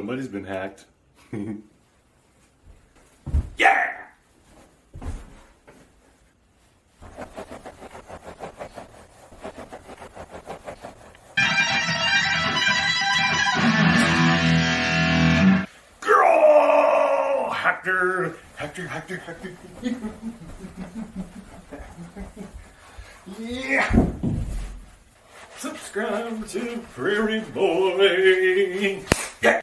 Somebody's been hacked. Yeah! Girl! Hacker! Hacker! Yeah! Subscribe to Prairie Boy! Yeah!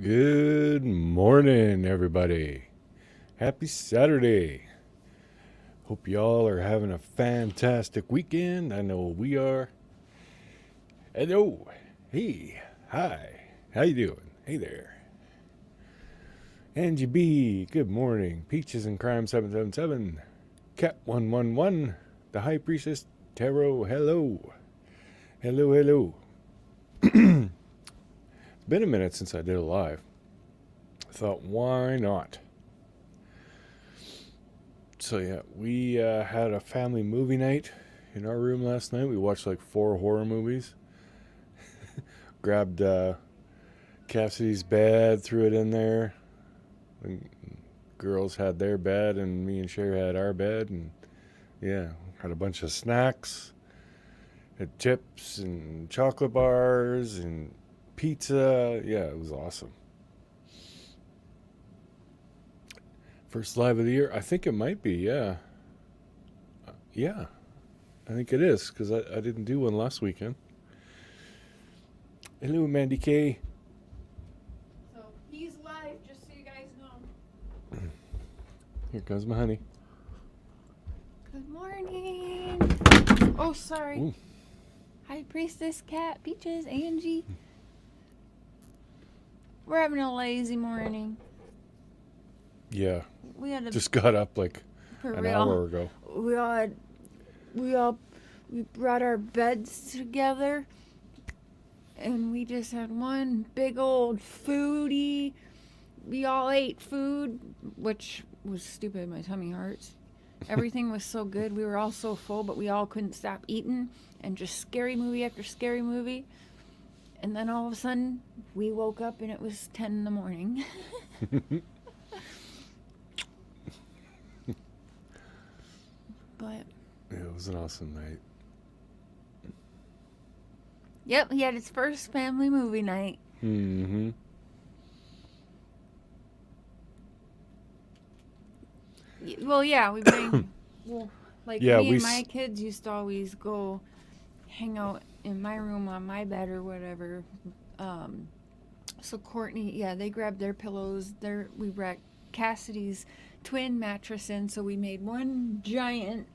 Good morning, everybody. Happy Saturday. Hope y'all are having a fantastic weekend. I know we are. Hello. Hey. Hi. How you doing? Hey there. Angie B. Good morning. Peaches and Crime 777. Cat 111. The High Priestess Tarot. Hello. Hello. It's been a minute since I did a live. I thought, why not? So yeah, we had a family movie night in our room last night. We watched like 4 horror movies. Grabbed Cassidy's bed, threw it in there. The girls had their bed, and me and Cher had our bed, and yeah, had a bunch of snacks, had chips and chocolate bars and pizza. Yeah, it was awesome. First live of the year. I think it might be, yeah. Yeah, I think it is, because I didn't do one last weekend. Hello, Mandy K. So he's live, just so you guys know. Here comes my honey. Good morning. Oh, sorry. Ooh. Hi, Priestess, Cat, Peaches, Angie. We're having a lazy morning. Yeah, We had a just got up like for an real. hour ago. We brought our beds together, and we just had one big old foodie. We all ate food, which was stupid. My tummy hurts. Everything was so good. We were all so full, but we all couldn't stop eating, and just scary movie after scary movie. And then all of a sudden, we woke up and it was 10 in the morning. But It was an awesome night. yep, he had his first family movie night. Mm-hmm. Well, yeah, we bring. Well, like Yeah, me we and my kids used to always go hang out in my room on my bed or whatever. So Courtney, yeah, they grabbed their pillows. We brought Cassidy's twin mattress in, so we made one giant.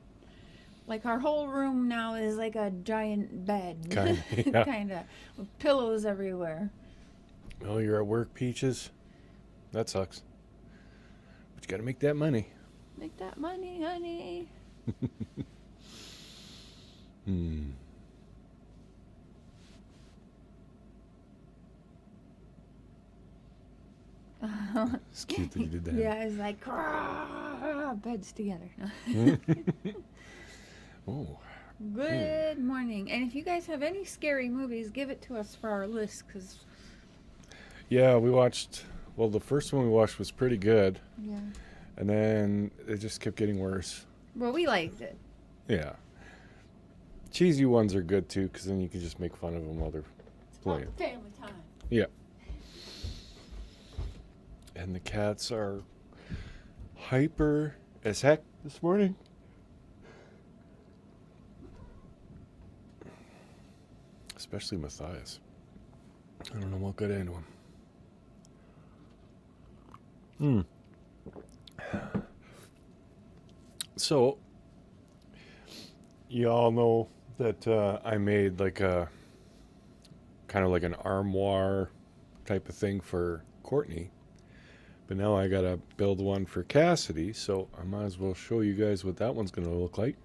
Like our whole room now is like a giant bed, Kinda, yeah. kind of, with pillows everywhere. Oh, you're at work, Peaches? That sucks. But you gotta make that money. Make that money, honey. It's cute that you did that. Yeah, it's like beds together. Oh. Good morning. And if you guys have any scary movies, give it to us for our list, because Yeah, we watched. Well, the first one we watched was pretty good, yeah. and then it just kept getting worse. Well, we liked it. Yeah. Cheesy ones are good too, because then you can just make fun of them while they're playing. It's family time. Yeah. And the cats are hyper as heck this morning. Especially Matthias. I don't know what got into him. So, you all know that I made like a kind of like an armoire type of thing for Courtney, But now I gotta build one for Cassidy, so I might as well show you guys what that one's gonna look like.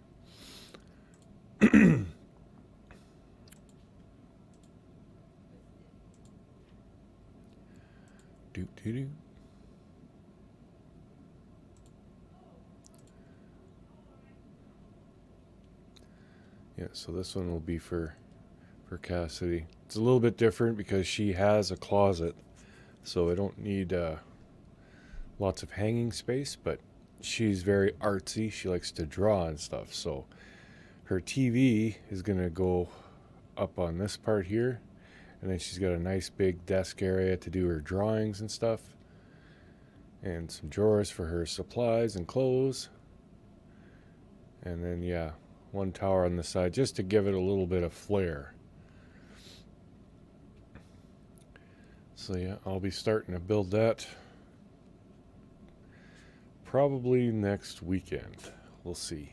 Doo doo doo. Yeah, so this one will be for Cassidy. It's a little bit different because she has a closet, so I don't need lots of hanging space, but she's very artsy. She likes to draw and stuff, so her TV is gonna go up on this part here, and then she's got a nice big desk area to do her drawings and stuff, and some drawers for her supplies and clothes, and then yeah, one tower on the side just to give it a little bit of flair. So yeah, I'll be starting to build that probably next weekend. We'll see.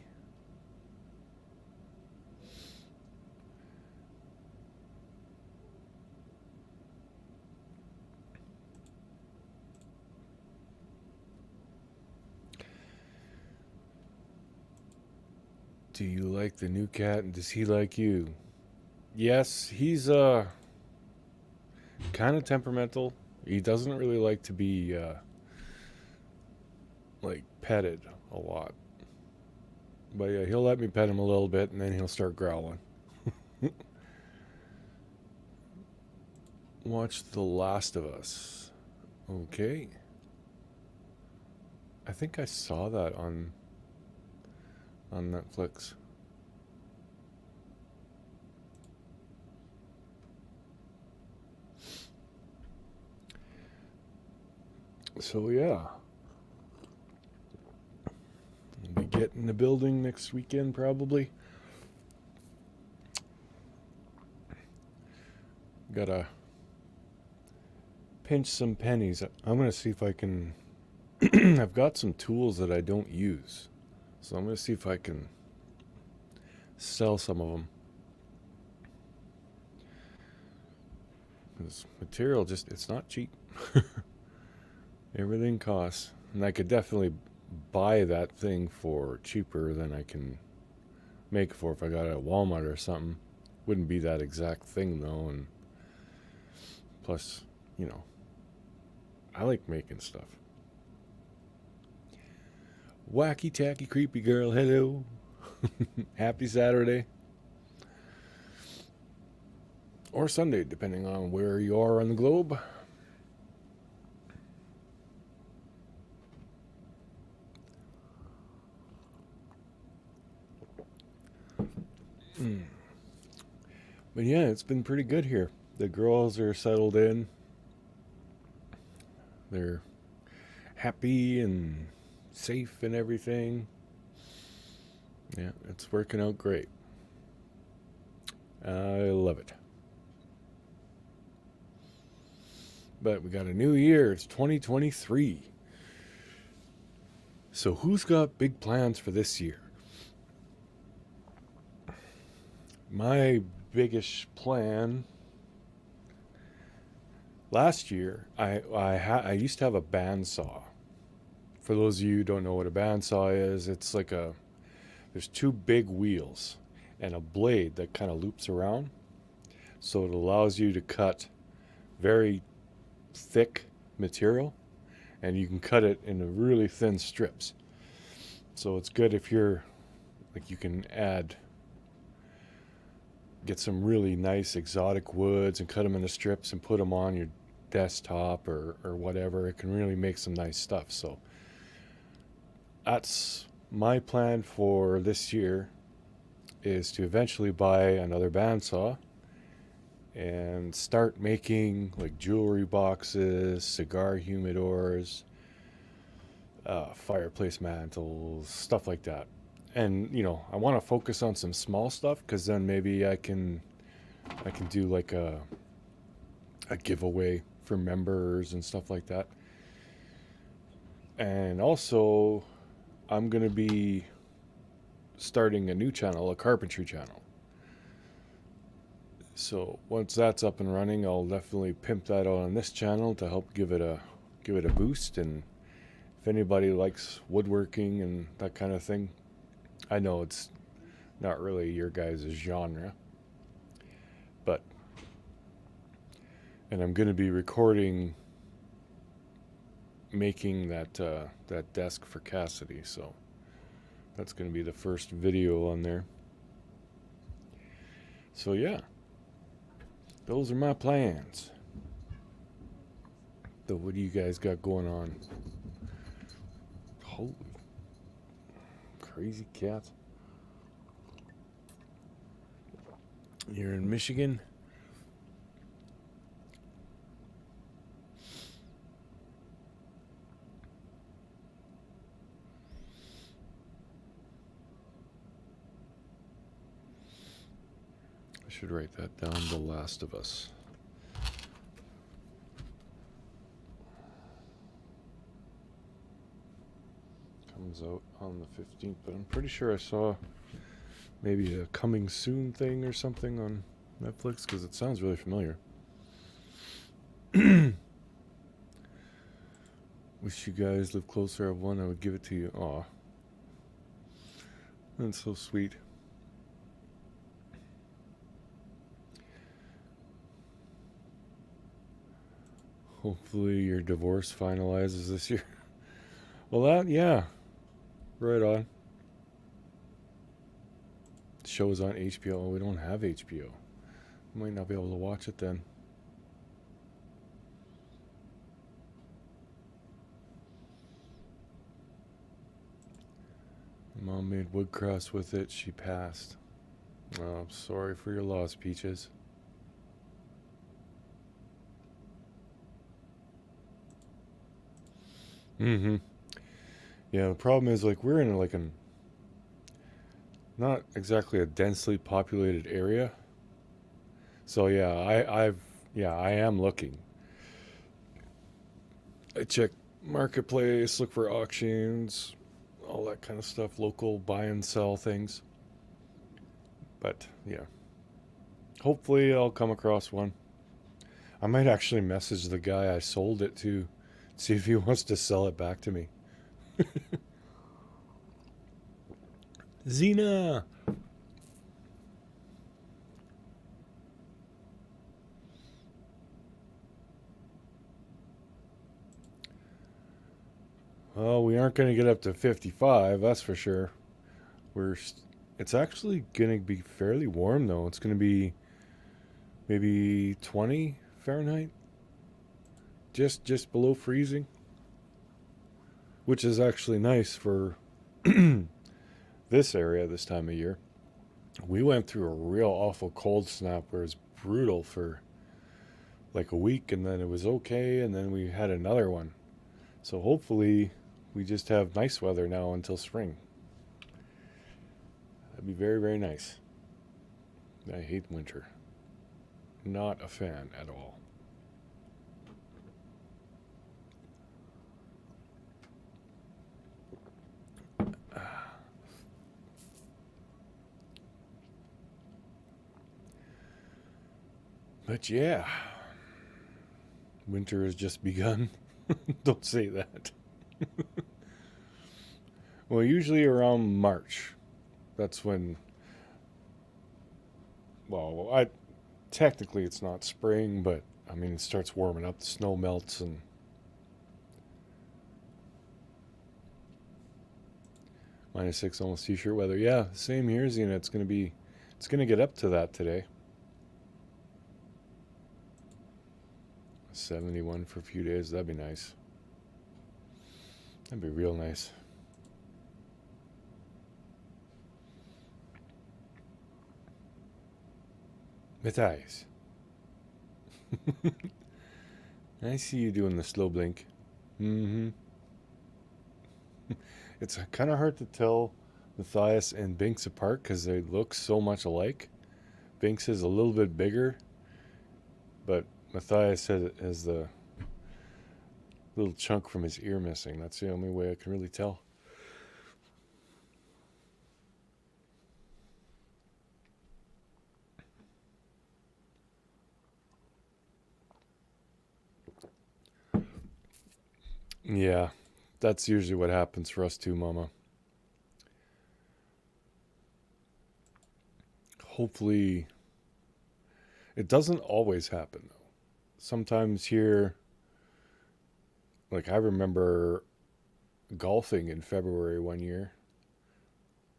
Do you like the new cat and does he like you? Yes, he's kind of temperamental. He doesn't really like to be like petted a lot. But yeah, he'll let me pet him a little bit and then he'll start growling. Watch The Last of Us. Okay. I think I saw that on Netflix. So yeah, we'll be getting the building next weekend probably. Gotta pinch some pennies. I'm gonna see if I can. I've got some tools that I don't use, so I'm gonna see if I can sell some of them. This material it's not cheap. Everything costs, and I could definitely buy that thing for cheaper than I can make for if I got it at Walmart or something. Wouldn't be that exact thing though, and plus, I like making stuff. Wacky tacky creepy girl, hello. Happy Saturday. Or Sunday, depending on where you are on the globe. But yeah, it's been pretty good here. The girls are settled in. They're happy and safe and everything. Yeah, it's working out great. I love it. But we got a new year. It's 2023. So who's got big plans for this year? My biggest plan last year, I used to have a bandsaw. For those of you who don't know what a bandsaw is, it's like there's two big wheels and a blade that kind of loops around. So it allows you to cut very thick material, and you can cut it into really thin strips. So it's good if you're like, you can get some really nice exotic woods and cut them into strips and put them on your desktop or whatever. It can really make some nice stuff. So that's my plan for this year, is to eventually buy another bandsaw and start making like jewelry boxes, cigar humidors, fireplace mantles, stuff like that. And I want to focus on some small stuff, because then maybe I can do like a giveaway for members and stuff like that. And also, I'm gonna be starting a new channel, a carpentry channel. So once that's up and running, I'll definitely pimp that out on this channel to help give it give it a boost. And if anybody likes woodworking and that kind of thing, I know it's not really your guys' genre, but and I'm going to be recording making that desk for Cassidy, so that's going to be the first video on there. So yeah, those are my plans. So what do you guys got going on? Holy crazy cat. You're in Michigan? I should write that down. The Last of Us. Comes out on the 15th, but I'm pretty sure I saw maybe a coming soon thing or something on Netflix, because it sounds really familiar. Wish you guys lived closer. I have one, I would give it to you. Aw. That's so sweet. Hopefully your divorce finalizes this year. Well, yeah. Right on. The show's on HBO. Oh, we don't have HBO. Might not be able to watch it then. Mom made woodcross with it. She passed. Oh, I'm sorry for your loss, Peaches. Mm-hmm. Yeah, the problem is, like, we're in like an not exactly a densely populated area. So yeah, I am looking. I check marketplace, look for auctions, all that kind of stuff, local buy and sell things. But yeah, hopefully I'll come across one. I might actually message the guy I sold it to, see if he wants to sell it back to me. Xena! Well, we aren't going to get up to 55, that's for sure. It's actually going to be fairly warm though. It's going to be maybe 20 Fahrenheit, just below freezing, which is actually nice for this area this time of year. We went through a real awful cold snap where it was brutal for like a week, and then it was okay, and then we had another one. So hopefully we just have nice weather now until spring. That'd be very, very nice. I hate winter. Not a fan at all. But yeah, winter has just begun. Don't say that. Well, usually around March. That's when, well, technically it's not spring, but I mean, it starts warming up, the snow melts, and -6, almost t-shirt weather. Yeah, same here, Zena. It's gonna get up to that today. 71 for a few days. That'd be nice. That'd be real nice. Matthias. I see you doing the slow blink. Mm-hmm. It's kind of hard to tell Matthias and Binks apart because they look so much alike. Binks is a little bit bigger, but Matthias has the little chunk from his ear missing. That's the only way I can really tell. Yeah, that's usually what happens for us too, Mama. Hopefully, it doesn't always happen though. Sometimes here, like I remember golfing in February one year,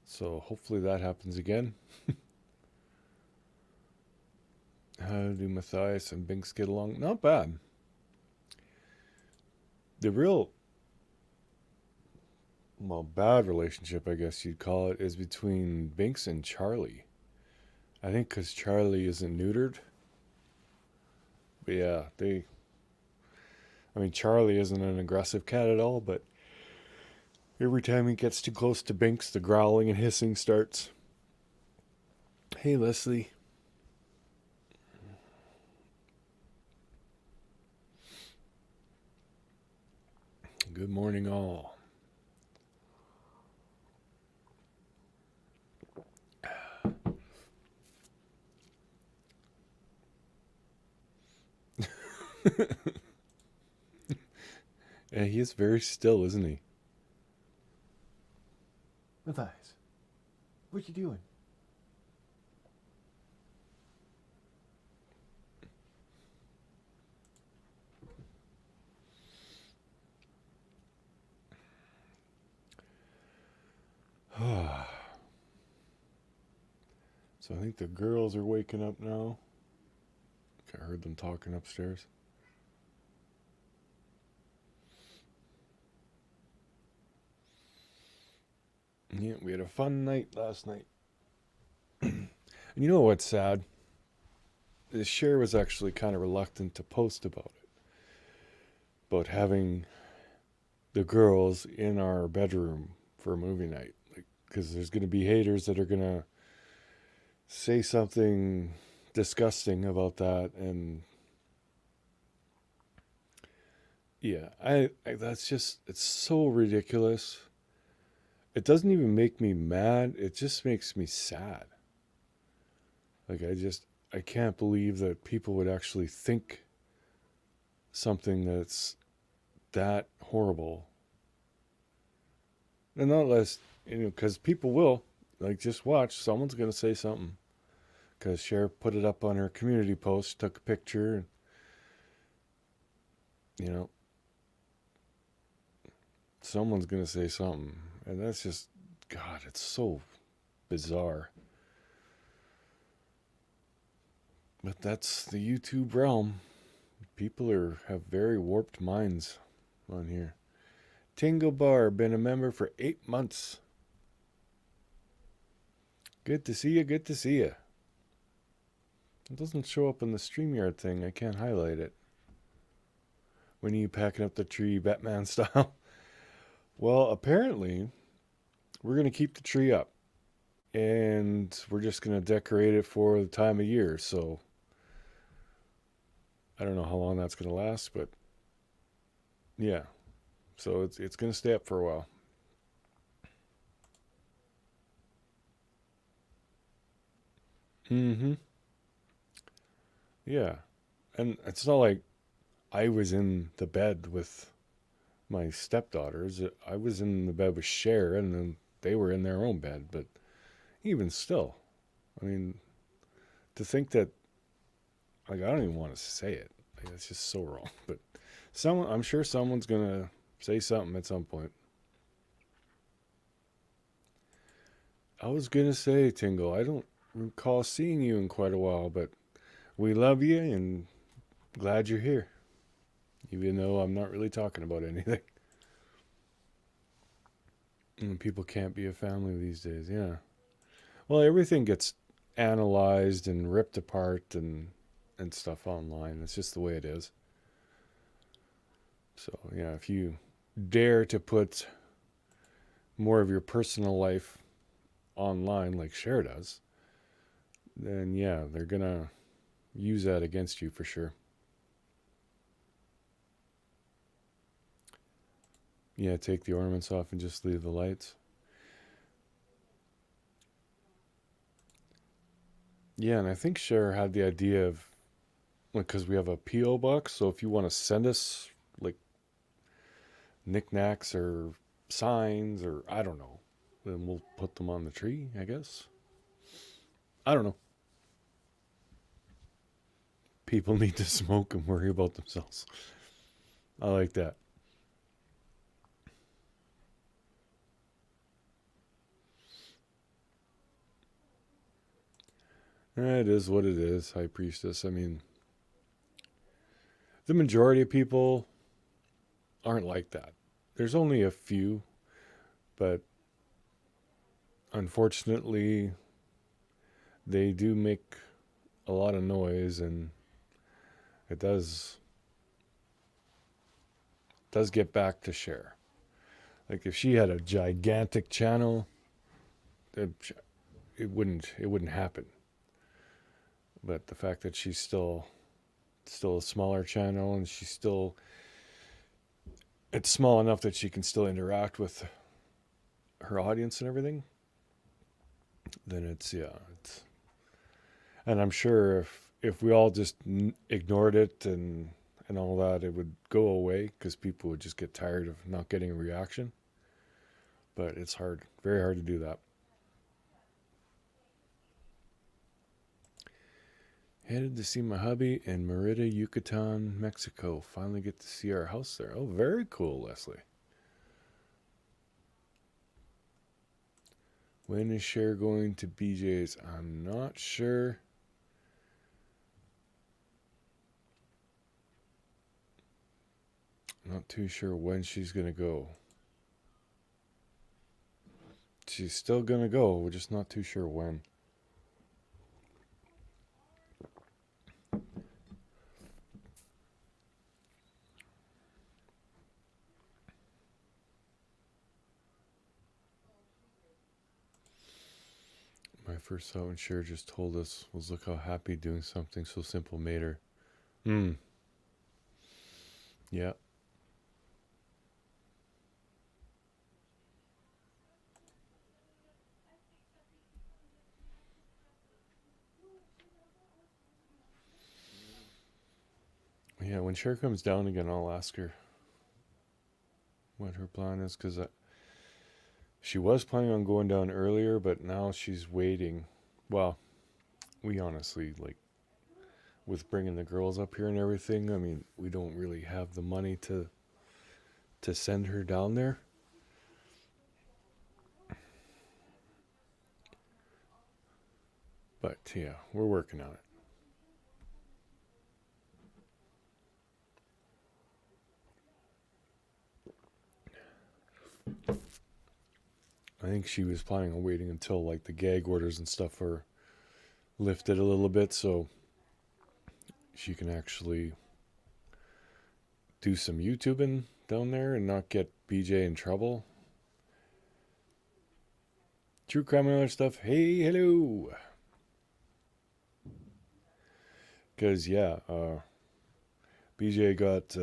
so hopefully that happens again. How do Matthias and Binks get along? Not bad. The real, well, bad relationship, I guess you'd call it, is between Binks and Charlie. I think because Charlie isn't neutered. But yeah, I mean, Charlie isn't an aggressive cat at all, but every time he gets too close to Binks, the growling and hissing starts. Hey, Leslie. Good morning, all. Yeah, he is very still, isn't he? Matthias, what you doing? So I think the girls are waking up now. I heard them talking upstairs. Yeah, we had a fun night last night. And you know what's sad? Is Cher was actually kind of reluctant to post about having the girls in our bedroom for a movie night. Like, because there's going to be haters that are going to say something disgusting about that, and yeah, I that's just it's so ridiculous. It doesn't even make me mad. It just makes me sad. Like I can't believe that people would actually think something that's that horrible. And not less, because people will. Like, just watch. Someone's going to say something. Because Cher put it up on her community post, took a picture, and, you know, someone's going to say something. And that's just, God, it's so bizarre. But that's the YouTube realm. People have very warped minds on here. Tingle Bar, been a member for 8 months. Good to see you, good to see you. It doesn't show up in the StreamYard thing. I can't highlight it. When are you packing up the tree, Batman style? Well, apparently, we're going to keep the tree up. And we're just going to decorate it for the time of year. So, I don't know how long that's going to last, but yeah. So, it's going to stay up for a while. Mm hmm. Yeah. And it's not like I was in the bed with my stepdaughters. I was in the bed with Cher, and then they were in their own bed. But even still, I mean, to think that, like, I don't even want to say it. Like, it's just so wrong. But I'm sure someone's gonna say something at some point. I was gonna say, Tingle, I don't recall seeing you in quite a while, but we love you and glad you're here. Even though I'm not really talking about anything. And people can't be a family these days, yeah. Well, everything gets analyzed and ripped apart and stuff online. It's just the way it is. So, yeah, if you dare to put more of your personal life online like Cher does, then yeah, they're going to use that against you for sure. Yeah, take the ornaments off and just leave the lights. Yeah, and I think Cher had the idea of, like, because we have a P.O. box, so if you want to send us, like, knickknacks or signs or I don't know. Then we'll put them on the tree, I guess. I don't know. People need to smoke and worry about themselves. I like that. It is what it is, High Priestess. I mean, the majority of people aren't like that. There's only a few, but unfortunately, they do make a lot of noise, and it does get back to Cher. Like if she had a gigantic channel, it, it wouldn't happen. But the fact that she's still a smaller channel, and it's small enough that she can still interact with her audience and everything, then it's and I'm sure if we all just ignored it and all that, it would go away because people would just get tired of not getting a reaction. But it's hard, very hard to do that. Headed to see my hubby in Merida, Yucatan, Mexico. Finally get to see our house there. Oh, very cool, Leslie. When is Cher going to BJ's? I'm not sure. Not too sure when she's going to go. She's still going to go. We're just not too sure when. My first thought when Cher just told us was look how happy doing something so simple made her. Yeah. Yeah, when Cher comes down again, I'll ask her what her plan is, because she was planning on going down earlier, but now she's waiting. Well, we honestly, like, with bringing the girls up here and everything, I mean, we don't really have the money to send her down there. But yeah, we're working on it. I think she was planning on waiting until like the gag orders and stuff are lifted a little bit so she can actually do some YouTubing down there and not get BJ in trouble. True crime and other stuff. Hey, hello. Because yeah, BJ got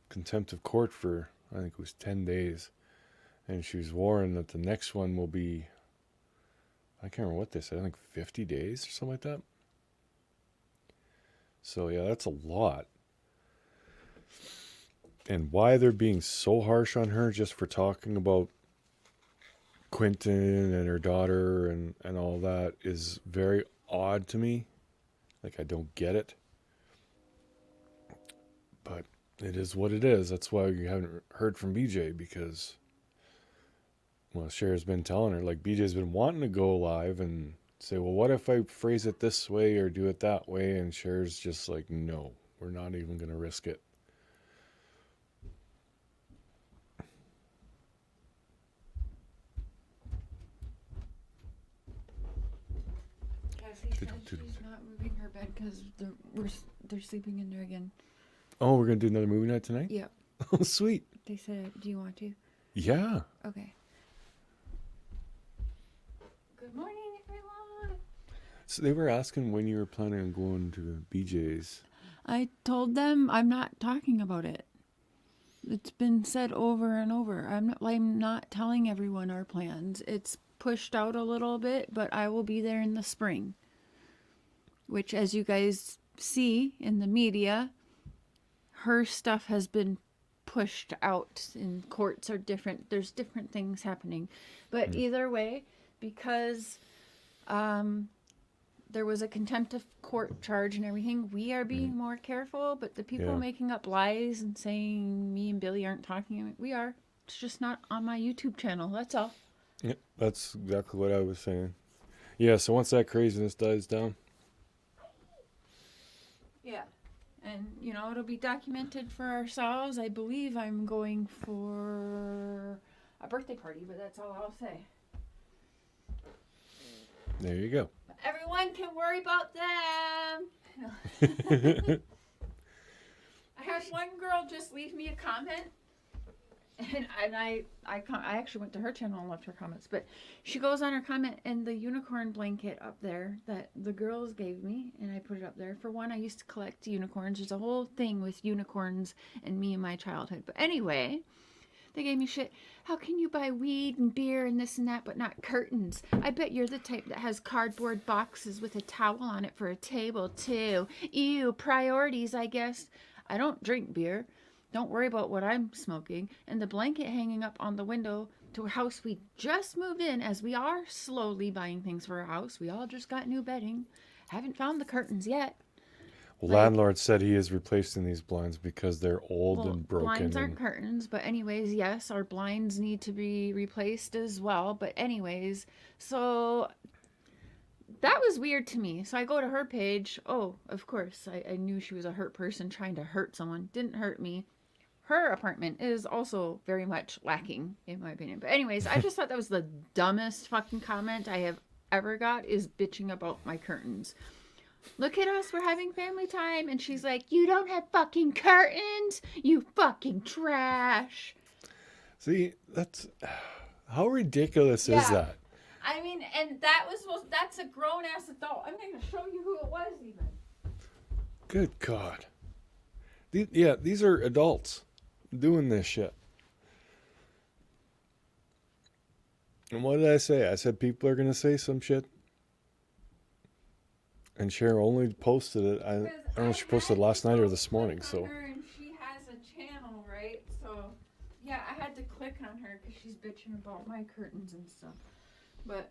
contempt of court for I think it was 10 days, and she was warned that the next one will be, I can't remember what they said, I think 50 days or something like that. So yeah, that's a lot. And why they're being so harsh on her just for talking about Quentin and her daughter and all that is very odd to me. Like, I don't get it. But it is what it is. That's why you haven't heard from BJ, because, well, Cher's been telling her, like, BJ's been wanting to go live and say, well, what if I phrase it this way or do it that way? And Cher's just like, no, we're not even going to risk it. Cassie said she's not moving her bed because they're sleeping in there again. Oh, we're going to do another movie night tonight? Yep. Oh, sweet. They said, do you want to? Yeah. Okay. Good morning, everyone. So they were asking when you were planning on going to BJ's. I told them I'm not talking about it. It's been said over and over. I'm not telling everyone our plans. It's pushed out a little bit, but I will be there in the spring. Which, as you guys see in the media, her stuff has been pushed out in courts are different. There's different things happening. But either way, because there was a contempt of court charge and everything, we are being more careful. But the people making up lies and saying me and Billy aren't talking, we are. It's just not on my YouTube channel. That's all. Yeah, that's exactly what I was saying. Yeah, so once that craziness dies down. Yeah. And, it'll be documented for ourselves. I believe I'm going for a birthday party, but that's all I'll say. There you go. Everyone can worry about them. I had one girl just leave me a comment. And I actually went to her channel and left her comments, but she goes on her comment, and the unicorn blanket up there that the girls gave me, and I put it up there. For one, I used to collect unicorns. There's a whole thing with unicorns and me in my childhood. But anyway, they gave me shit. How can you buy weed and beer and this and that, but not curtains? I bet you're the type that has cardboard boxes with a towel on it for a table, too. Ew, priorities, I guess. I don't drink beer. Don't worry about what I'm smoking. And the blanket hanging up on the window to a house we just moved in, as we are slowly buying things for our house. We all just got new bedding. Haven't found the curtains yet. Well, landlord said he is replacing these blinds because they're old and broken. Blinds aren't curtains, but anyways, yes, our blinds need to be replaced as well. But anyways, so that was weird to me. So I go to her page. Oh, of course, I knew she was a hurt person trying to hurt someone. Didn't hurt me. Her apartment is also very much lacking, in my opinion. But anyways, I just thought that was the dumbest fucking comment I have ever got, is bitching about my curtains. Look at us, we're having family time. And she's like, you don't have fucking curtains? You fucking trash. See, that's... How ridiculous is that? I mean, and that's a grown-ass adult. I'm going to show you who it was even. Good God. These are adults doing this shit. And what did I say? I said people are going to say some shit. And Cher only posted it. I don't know if she posted it last night or this morning. So. And she has a channel, right? So, yeah, I had to click on her because she's bitching about my curtains and stuff. But,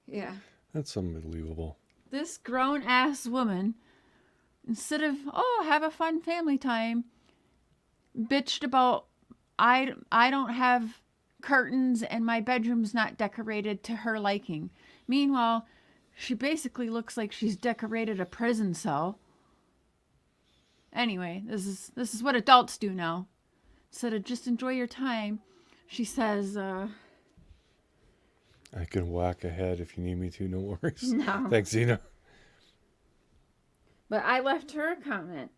yeah. That's unbelievable. This grown-ass woman, instead of, have a fun family time, bitched about, I don't have curtains and my bedroom's not decorated to her liking. Meanwhile, she basically looks like she's decorated a prison cell. Anyway, this is what adults do now. Instead of just enjoy your time, she says, I can whack ahead if you need me to, no worries. No. Thanks, Zena. But I left her a comment.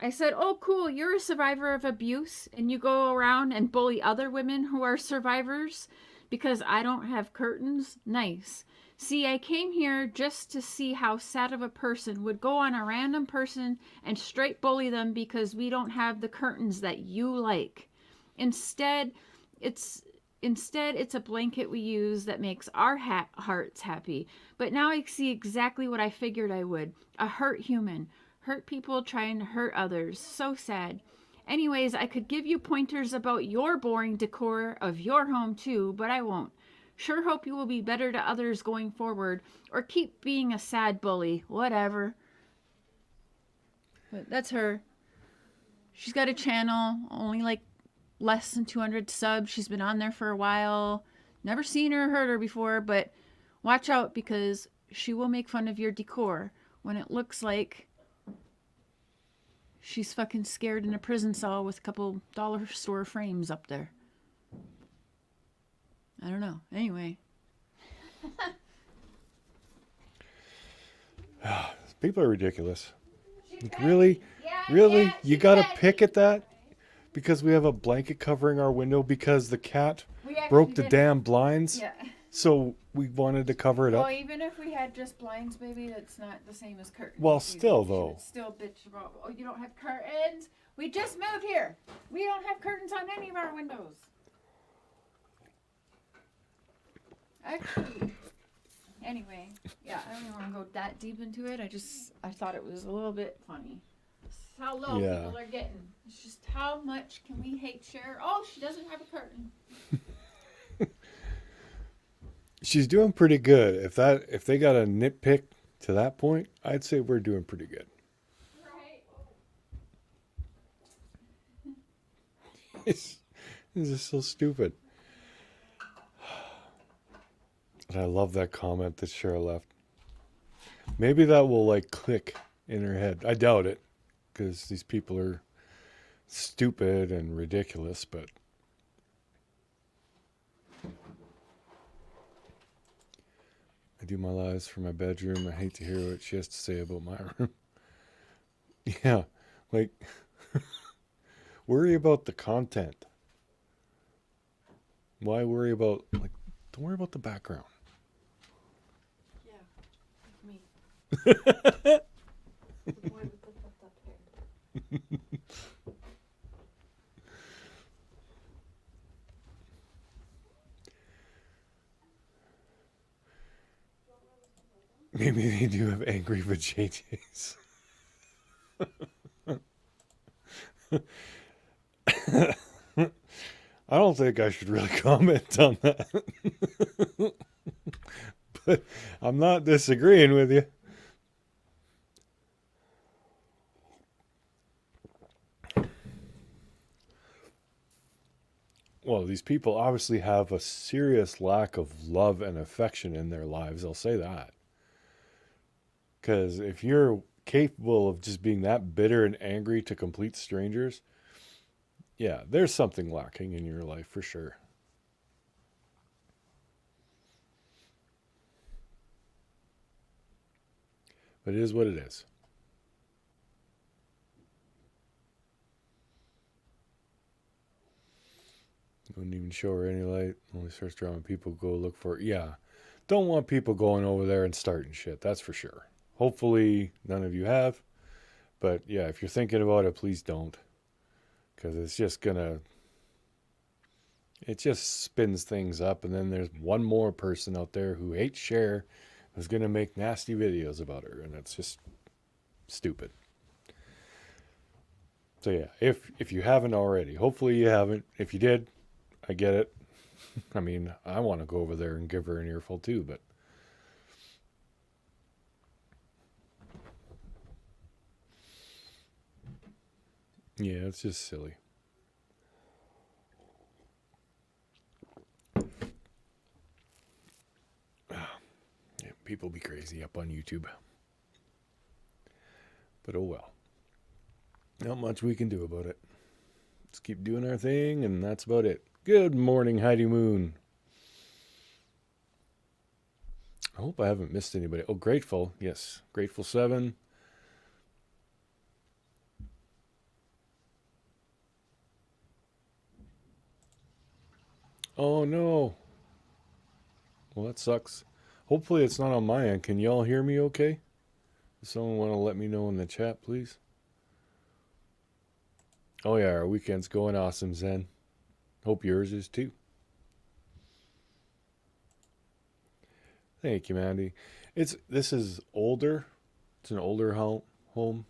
I said, oh, cool, you're a survivor of abuse, and you go around and bully other women who are survivors because I don't have curtains? Nice. See, I came here just to see how sad of a person would go on a random person and straight bully them because we don't have the curtains that you like. Instead, it's a blanket we use that makes our hearts happy. But now I see exactly what I figured I would. A hurt human. Hurt people trying to hurt others. So sad. Anyways, I could give you pointers about your boring decor of your home too, but I won't. Sure hope you will be better to others going forward, or keep being a sad bully. Whatever. But that's her. She's got a channel, only like less than 200 subs. She's been on there for a while. Never seen her or heard her before, but watch out because she will make fun of your decor when it looks like she's fucking scared in a prison cell with a couple dollar store frames up there. I don't know. Anyway. People are ridiculous. Like, really? Really? You gotta pick at that? Because we have a blanket covering our window because the cat broke the damn blinds? Yeah. So we wanted to cover it up? Well, even if we had just blinds, baby, that's not the same as curtains. Well, still, though. Still bitch about, you don't have curtains? We just moved here. We don't have curtains on any of our windows. Actually, anyway, yeah, I don't even want to go that deep into it. I thought it was a little bit funny. how low Yeah. people are getting. It's just how much can we hate Cher? Oh, she doesn't have a curtain. She's doing pretty good. If they got a nitpick to that point, I'd say we're doing pretty good. Right. This is so stupid. And I love that comment that Cheryl left. Maybe that will like click in her head. I doubt it, because these people are stupid and ridiculous, but I do my lives for my bedroom. I hate to hear what she has to say about my room. Yeah, like worry about the content. Why worry about like don't worry about the background. Yeah, like me. The boy with the flipped up hair. Maybe they do have angry vajayjays. I don't think I should really comment on that. But I'm not disagreeing with you. Well, these people obviously have a serious lack of love and affection in their lives. I'll say that. Because if you're capable of just being that bitter and angry to complete strangers, yeah, there's something lacking in your life for sure. But it is what it is. Wouldn't even show her any light. Only starts drama. People go look for it. Yeah. Don't want people going over there and starting shit. That's for sure. Hopefully none of you have. But yeah, if you're thinking about it, please don't. Because it's just gonna. It just spins things up. And then there's one more person out there who hates Cher who's gonna make nasty videos about her. And that's just stupid. So yeah, if you haven't already, hopefully you haven't. If you did, I get it. I mean, I want to go over there and give her an earful too, but yeah, it's just silly. Yeah, people be crazy up on YouTube. But oh well. Not much we can do about it. Let's keep doing our thing, and that's about it. Good morning, Heidi Moon. I hope I haven't missed anybody. Oh, Grateful. Yes. Grateful 7. Oh, no. Well, that sucks. Hopefully it's not on my end. Can y'all hear me okay? Does someone want to let me know in the chat, please? Oh, yeah, our weekend's going awesome, Zen. Hope yours is too. Thank you, Mandy. This is older. It's an older home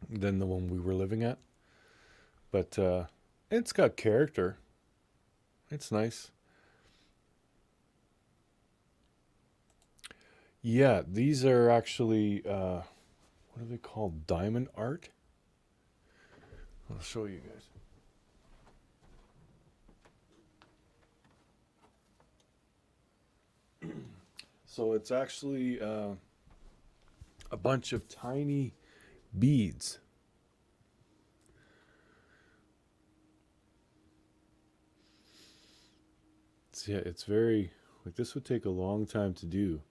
than the one we were living at. But it's got character. It's nice. Yeah, these are actually, what are they called? Diamond art? I'll show you guys. So it's actually a bunch of tiny beads. Yeah, it's very like this would take a long time to do.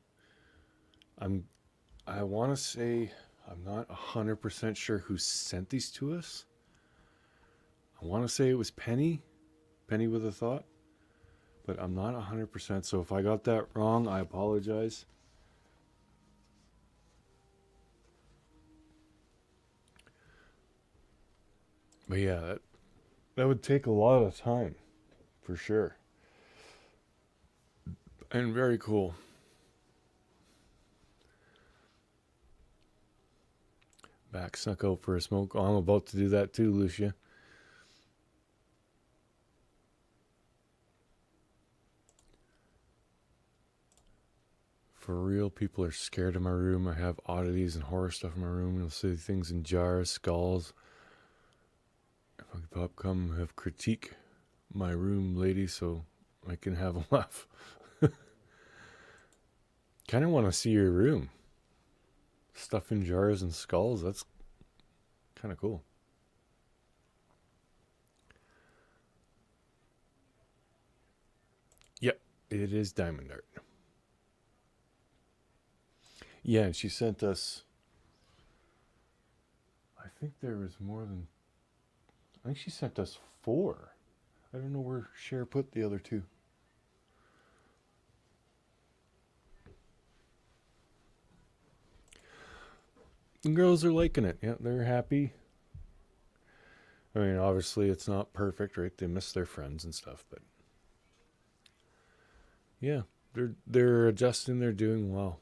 I'm I want to say I'm not 100% sure who sent these to us. I want to say it was Penny with a thought, but I'm not 100%. So if I got that wrong, I apologize. But yeah, that would take a lot of time for sure. And very cool. Back snuck out for a smoke. Oh, I'm about to do that too, Lucia. For real, people are scared of my room. I have oddities and horror stuff in my room. You'll see things in jars, skulls. If I could come have critique my room, lady, so I can have a laugh. Kind of want to see your room. Stuff in jars and skulls. That's kind of cool. Yep, it is diamond art. Yeah, and she sent us. I think there was more than. I think she sent us 4. I don't know where Cher put the other 2. The girls are liking it. Yeah, they're happy. I mean, obviously it's not perfect, right? They miss their friends and stuff, but yeah, they're adjusting. They're doing well.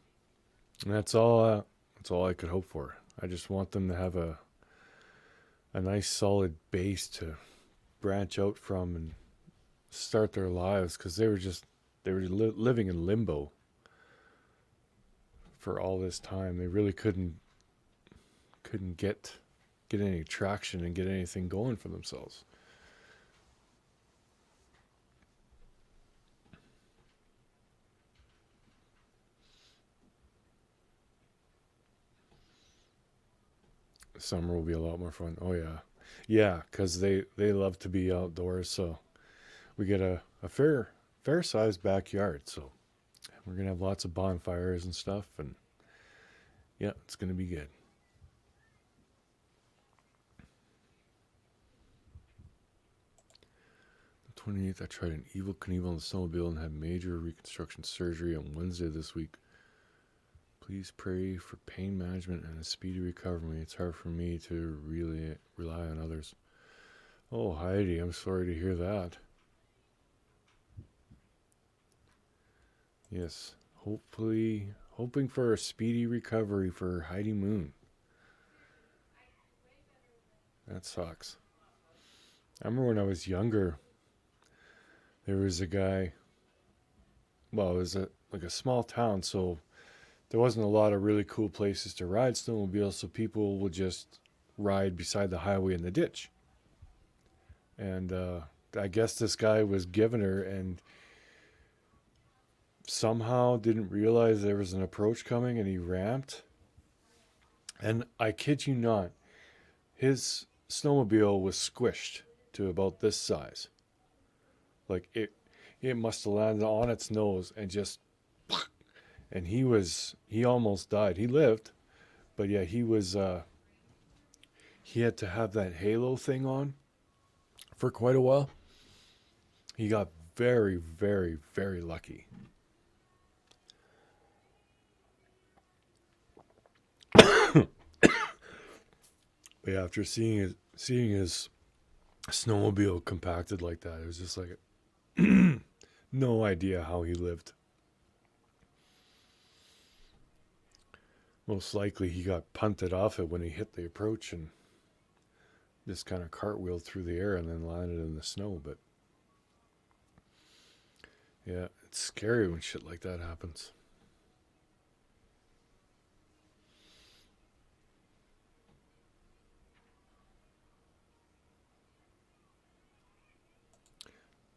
And that's all. That's all I could hope for. I just want them to have a nice solid base to branch out from and start their lives, because they were living in limbo for all this time. They really couldn't get any traction and get anything going for themselves. Summer will be a lot more fun. Oh yeah, yeah, because they love to be outdoors. So we get a fair sized backyard. So we're gonna have lots of bonfires and stuff, and yeah, it's gonna be good. The 28th, I tried an Evil Knievel on the snowmobile and had major reconstruction surgery on Wednesday this week. Please pray for pain management and a speedy recovery. It's hard for me to really rely on others. Oh, Heidi, I'm sorry to hear that. Yes, hoping for a speedy recovery for Heidi Moon. That sucks. I remember when I was younger, there was a guy. Well, it was like a small town, so there wasn't a lot of really cool places to ride snowmobiles, so people would just ride beside the highway in the ditch. And I guess this guy was giving her and somehow didn't realize there was an approach coming, and he ramped. And I kid you not, his snowmobile was squished to about this size. Like it must have landed on its nose and just, and he almost died. He lived, but yeah, he had to have that halo thing on for quite a while. He got very, very, very lucky. But yeah, after seeing his snowmobile compacted like that, it was just like no idea how he lived. Most likely he got punted off it when he hit the approach and just kind of cartwheeled through the air and then landed in the snow. But yeah, it's scary when shit like that happens.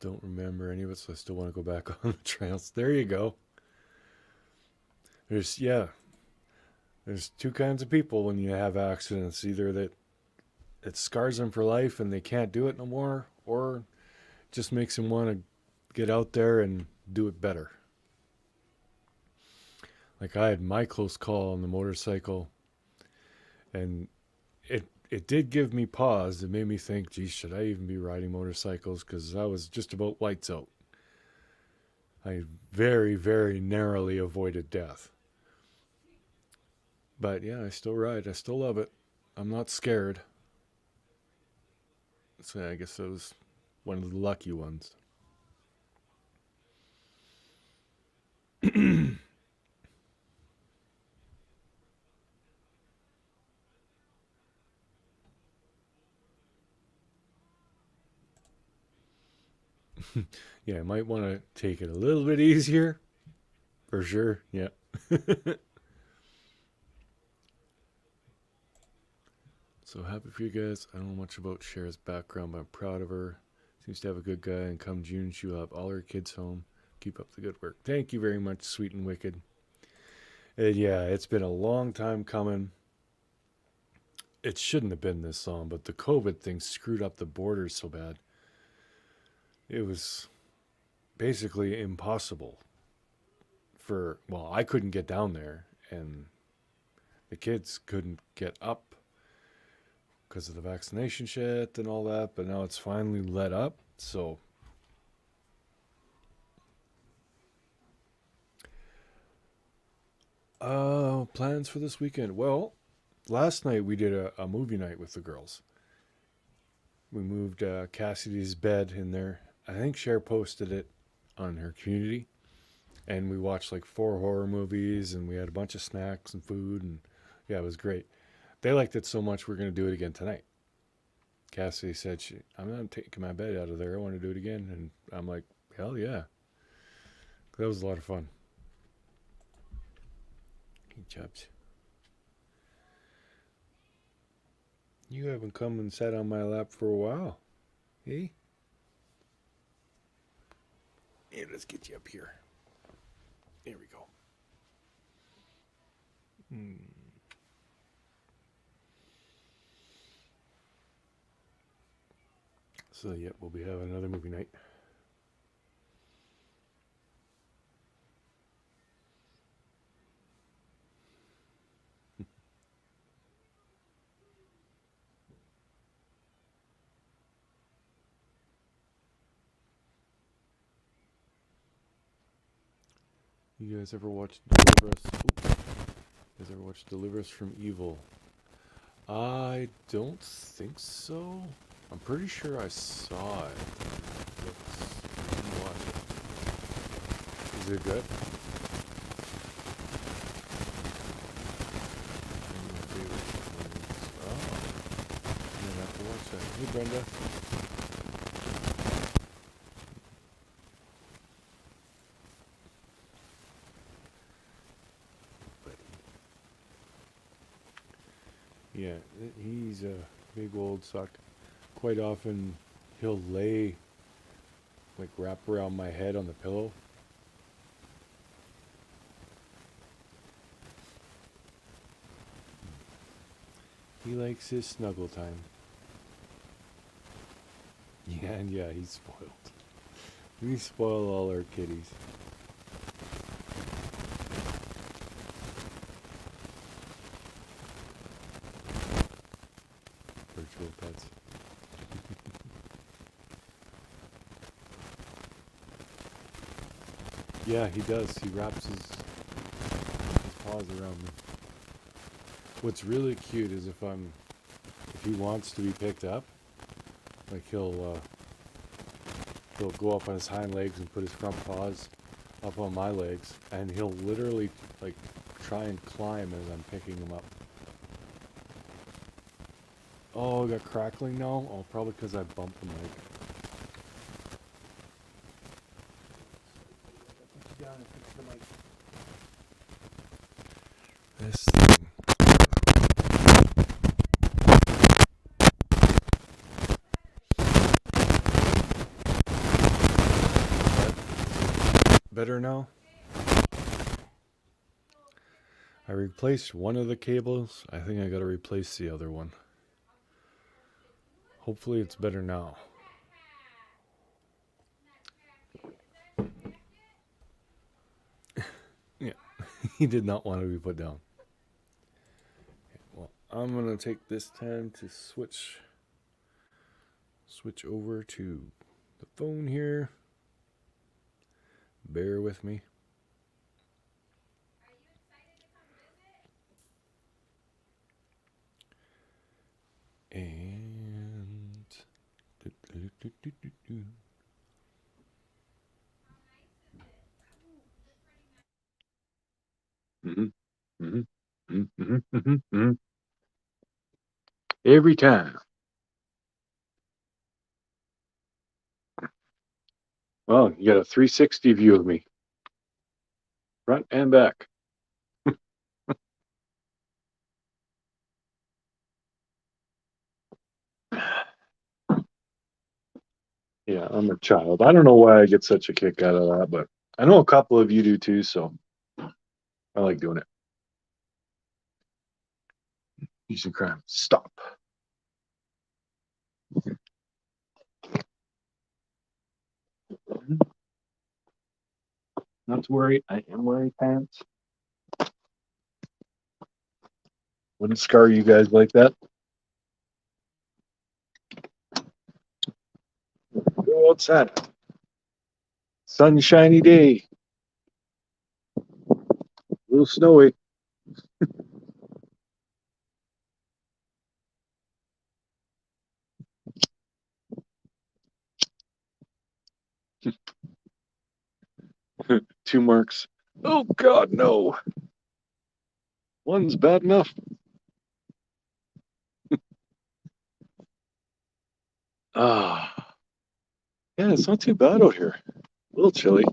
Don't remember any of it, so I still want to go back on the trails. There you go. There's yeah, there's two kinds of people when you have accidents. Either that it scars them for life and they can't do it no more, or just makes them want to get out there and do it better. Like I had my close call on the motorcycle, and it did give me pause. It made me think, geez, should I even be riding motorcycles? Because I was just about lights out. I very, very narrowly avoided death. But yeah, I still ride. I still love it. I'm not scared. So I guess I was one of the lucky ones. Yeah, I might want to take it a little bit easier for sure. Yeah. So happy for you guys. I don't know much about Cher's background, but I'm proud of her. Seems to have a good guy, and come June, she will have all her kids home. Keep up the good work. Thank you very much, sweet and wicked. And yeah, it's been a long time coming. It shouldn't have been this long, but the COVID thing screwed up the borders so bad. It was basically impossible for, well, I couldn't get down there, and the kids couldn't get up because of the vaccination shit and all that, but now it's finally let up. So plans for this weekend. Well, last night we did a movie night with the girls. We moved Cassidy's bed in there. I think Cher posted it on her community, and we watched like 4 horror movies, and we had a bunch of snacks and food, and yeah, it was great. They liked it so much we're gonna do it again tonight. Cassidy said, "I'm not taking my bed out of there. I want to do it again," and I'm like, "Hell yeah!" That was a lot of fun. Hey, Chubbs, you haven't come and sat on my lap for a while. Hey, hey, let's get you up here. There we go. Hmm. So yeah, we'll be having another movie night. You guys ever watch Deliver Us? Oops. You guys ever watch Deliver Us from Evil? I don't think so. I'm pretty sure I saw it. Let's watch it. Is it good? One of my favorite ones. Oh, I'm gonna have to watch that. Hey, Brenda. Yeah, he's a big old suck. Quite often, he'll lay, like, wrap around my head on the pillow. He likes his snuggle time. Yeah, and yeah, he's spoiled. We spoil all our kitties. Virtual pets. Yeah, he does. He wraps his paws around me. What's really cute is if he wants to be picked up, like he'll go up on his hind legs and put his front paws up on my legs, and he'll literally like try and climb as I'm picking him up. Oh, I got crackling now. Oh, probably because I bumped the mic. Put you down and fix the mic. This thing. Better now? I replaced one of the cables. I think I gotta replace the other one. Hopefully it's better now. Yeah, he did not want to be put down. Well, I'm gonna take this time to switch over to the phone here. Bear with me. And Mhm, mhm, mhm, mhm, mhm, mhm. Every time. Well, you got a 360 view of me, front and back. Yeah, I'm a child. I don't know why I get such a kick out of that, but I know a couple of you do too, so I like doing it. Using crime. Stop. Not to worry, I am wearing pants. Wouldn't scar you guys like that. Go outside. Sunshiny day. A little snowy. Two marks. Oh God, no. One's bad enough. Ah, yeah, it's not too bad out here. A little chilly.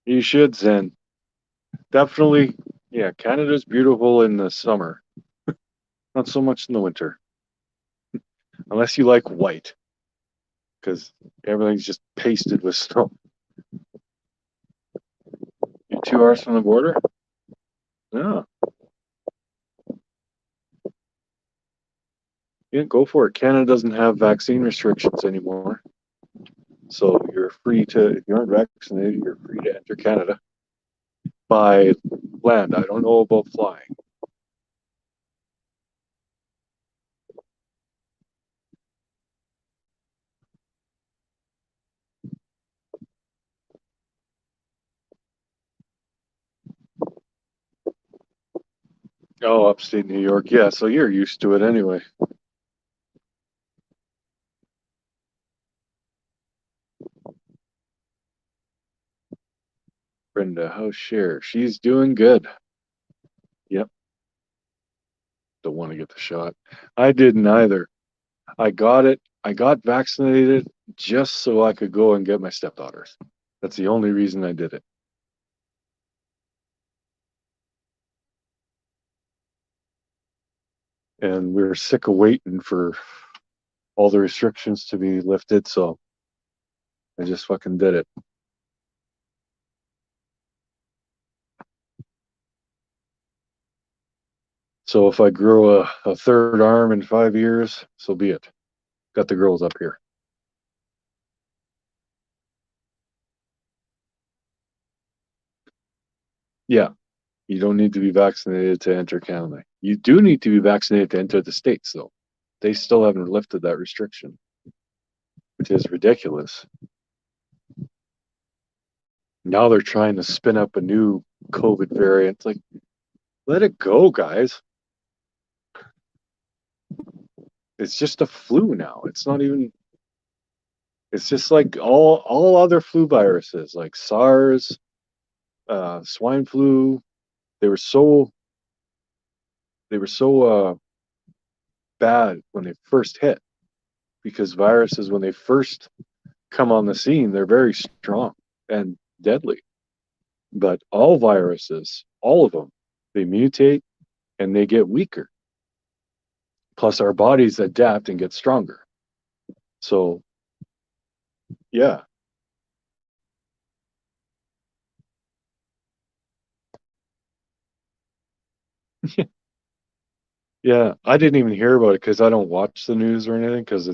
You should, Zen. Definitely. Yeah, Canada's beautiful in the summer. Not so much in the winter. Unless you like white, because everything's just pasted with snow. You're 2 hours from the border? Yeah. Yeah, go for it. Canada doesn't have vaccine restrictions anymore. So you're free to, if you aren't vaccinated, you're free to enter Canada by land. I don't know about flying. Oh, upstate New York. Yeah, so you're used to it anyway. Brenda, how's Cher? She's doing good. Yep. Don't want to get the shot. I didn't either. I got it. I got vaccinated just so I could go and get my stepdaughters. That's the only reason I did it. And we were sick of waiting for all the restrictions to be lifted, so I just fucking did it. So if I grow a third arm in 5 years, so be it. Got the girls up here. Yeah, you don't need to be vaccinated to enter Canada. You do need to be vaccinated to enter the States, though. They still haven't lifted that restriction, which is ridiculous. Now they're trying to spin up a new COVID variant. It's like, let it go, guys. It's just a flu now. It's not even. It's just like all other flu viruses, like SARS, swine flu. They were so they were so bad when they first hit, because viruses, when they first come on the scene, they're very strong and deadly. But all viruses, all of them, they mutate and they get weaker. Plus, our bodies adapt and get stronger. So, yeah. Yeah, I didn't even hear about it because I don't watch the news or anything, because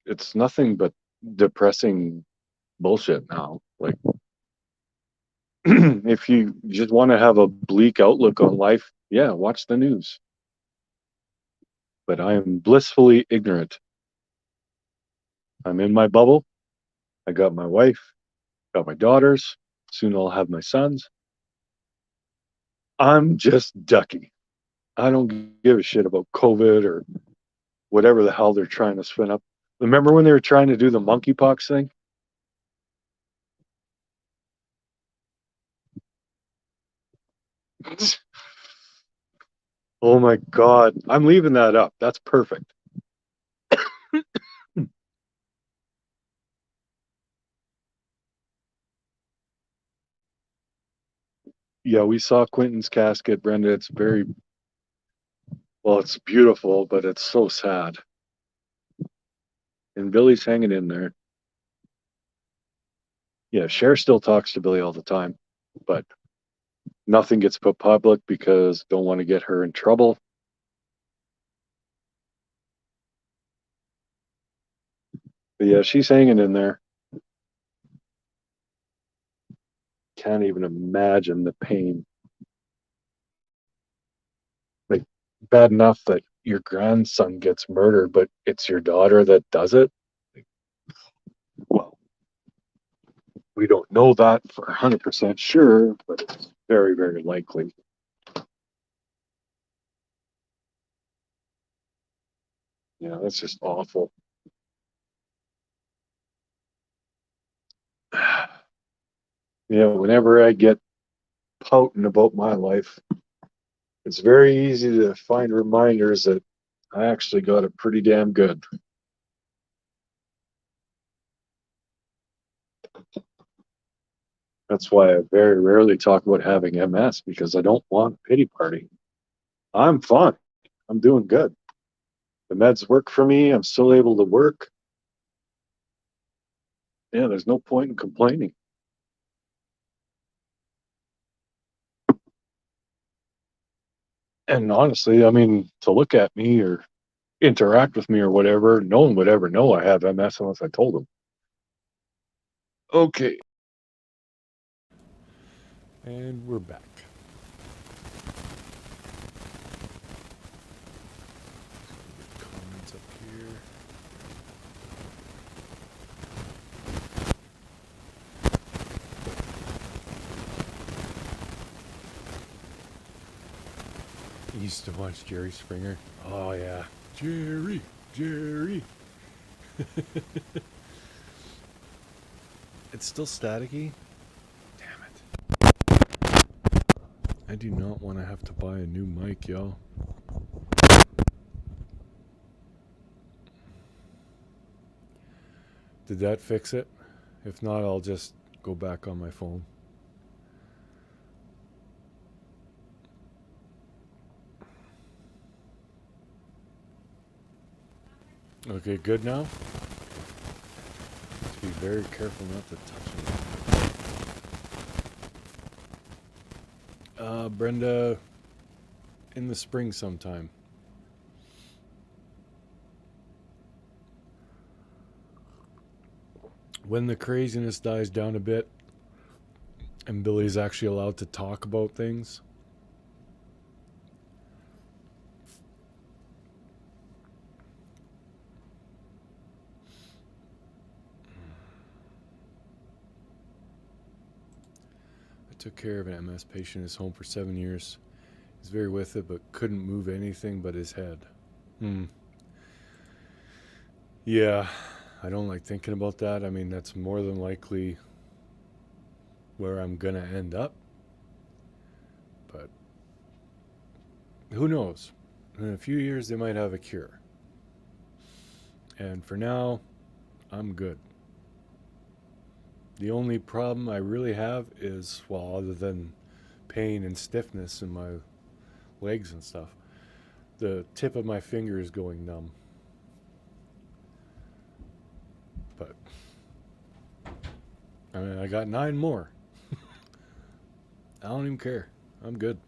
it's nothing but depressing bullshit now. Like, if you just want to have a bleak outlook on life, yeah, watch the news. But I am blissfully ignorant. I'm in my bubble. I got my wife, got my daughters. Soon I'll have my sons. I'm just ducky. I don't give a shit about COVID or whatever the hell they're trying to spin up. Remember when they were trying to do the monkeypox thing? Oh my God. I'm leaving that up. That's perfect. Yeah, we saw Quentin's casket, Brenda. It's very, well, it's beautiful, but it's so sad. And Billy's hanging in there. Yeah, Cher still talks to Billy all the time, but nothing gets put public because don't want to get her in trouble. But yeah, she's hanging in there. Can't even imagine the pain. Like, bad enough that your grandson gets murdered, but it's your daughter that does it. Well, we don't know that for 100% sure, but it's very, very likely. Yeah, that's just awful. Yeah, whenever I get pouting about my life, it's very easy to find reminders that I actually got it pretty damn good. That's why I very rarely talk about having MS because I don't want a pity party. I'm fine. I'm doing good. The meds work for me. I'm still able to work. Yeah, there's no point in complaining. And honestly, I mean, to look at me or interact with me or whatever, no one would ever know I have MS unless I told them. Okay. And we're back. Comments up here. I used to watch Jerry Springer. Oh yeah, Jerry, Jerry. It's still staticky. Damn it! I do not want to have to buy a new mic, y'all. Did that fix it? If not, I'll just go back on my phone. Okay, good now. Let's be very careful not to touch it. Brenda, in the spring sometime. When the craziness dies down a bit and Billy's actually allowed to talk about things. I took care of an MS patient in his home for 7 years. He's very with it, but couldn't move anything but his head. Hmm. Yeah, I don't like thinking about that. I mean, that's more than likely where I'm gonna end up. But who knows? In a few years, they might have a cure. And for now, I'm good. The only problem I really have is, well, other than pain and stiffness in my legs and stuff, the tip of my finger is going numb. But I mean, I got 9 more. I don't even care. I'm good.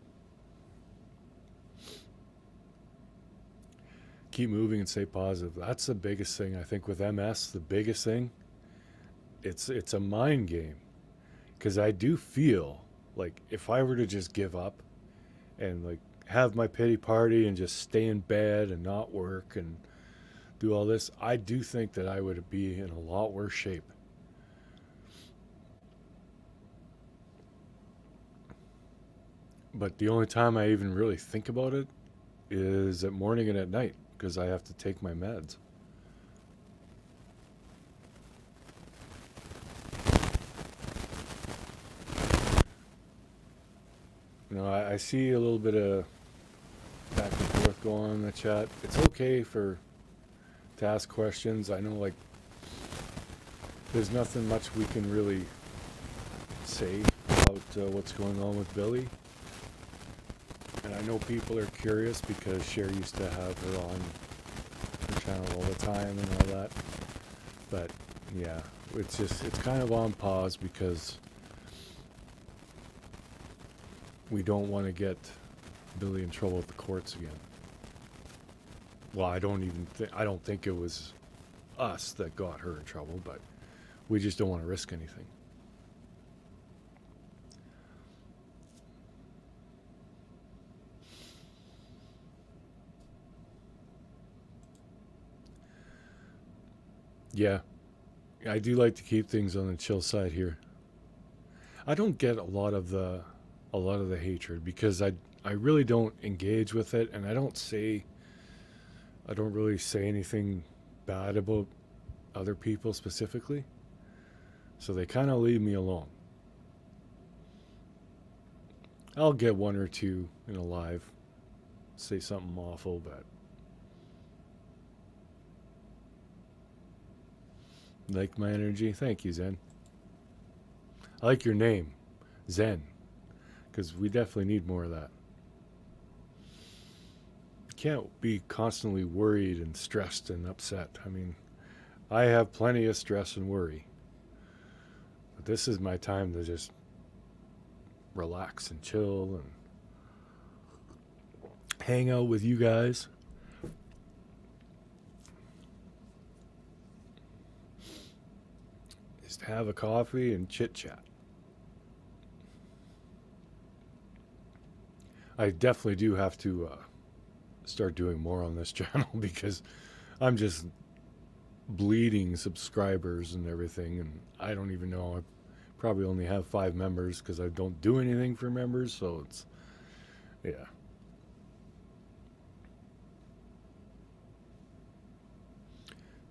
Keep moving and stay positive. That's the biggest thing I think with MS. The biggest thing, it's a mind game because I do feel like if I were to just give up and like have my pity party and just stay in bed and not work and do all this, I do think that I would be in a lot worse shape. But the only time I even really think about it is at morning and at night because I have to take my meds. You know, I see a little bit of that go on in the chat. It's okay to ask questions. I know, like, there's nothing much we can really say about what's going on with Billy. And I know people are curious because Cher used to have her on her channel all the time and all that. But yeah, it's kind of on pause because we don't want to get Billy in trouble with the courts again. Well, I don't think it was us that got her in trouble, but we just don't want to risk anything. Yeah, I do like to keep things on the chill side here. I don't get a lot of the hatred because I really don't engage with it, and I don't really say anything bad about other people specifically. So they kind of leave me alone. I'll get one or two in a live, say something awful, but like my energy. Thank you, Zen. I like your name, Zen, because we definitely need more of that. You can't be constantly worried and stressed and upset. I mean, I have plenty of stress and worry. But this is my time to just relax and chill and hang out with you guys. Just have a coffee and chit chat. I definitely do have to start doing more on this channel because I'm just bleeding subscribers and everything, and I don't even know. I probably only have 5 members because I don't do anything for members, so it's, yeah.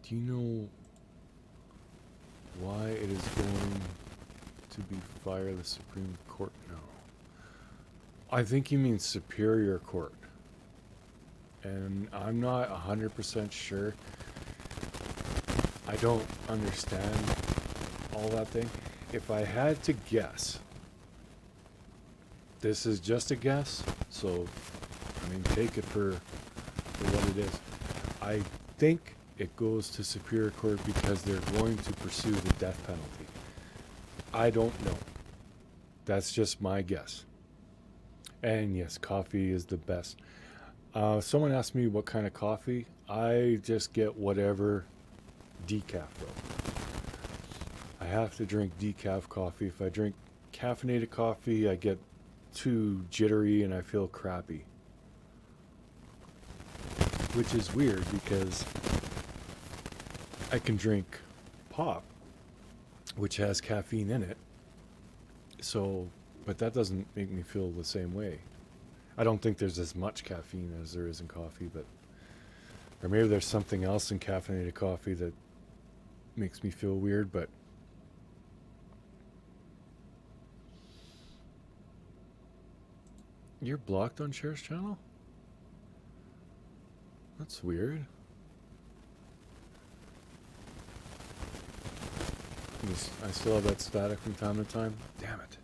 Do you know why it is going to be fire the Supreme Court? No. I think you mean Superior Court. And I'm not 100% sure. I don't understand all that thing. If I had to guess, this is just a guess, so, I mean, take it for what it is. I think it goes to Superior Court because they're going to pursue the death penalty. I don't know. That's just my guess. And yes, coffee is the best. Someone asked me what kind of coffee. I just get whatever decaf though. I have to drink decaf coffee. If I drink caffeinated coffee, I get too jittery and I feel crappy. Which is weird because I can drink pop, which has caffeine in it. So, but that doesn't make me feel the same way. I don't think there's as much caffeine as there is in coffee, but, or maybe there's something else in caffeinated coffee that makes me feel weird, but you're blocked on Cher's channel? That's weird. I still have that static from time to time. Damn it.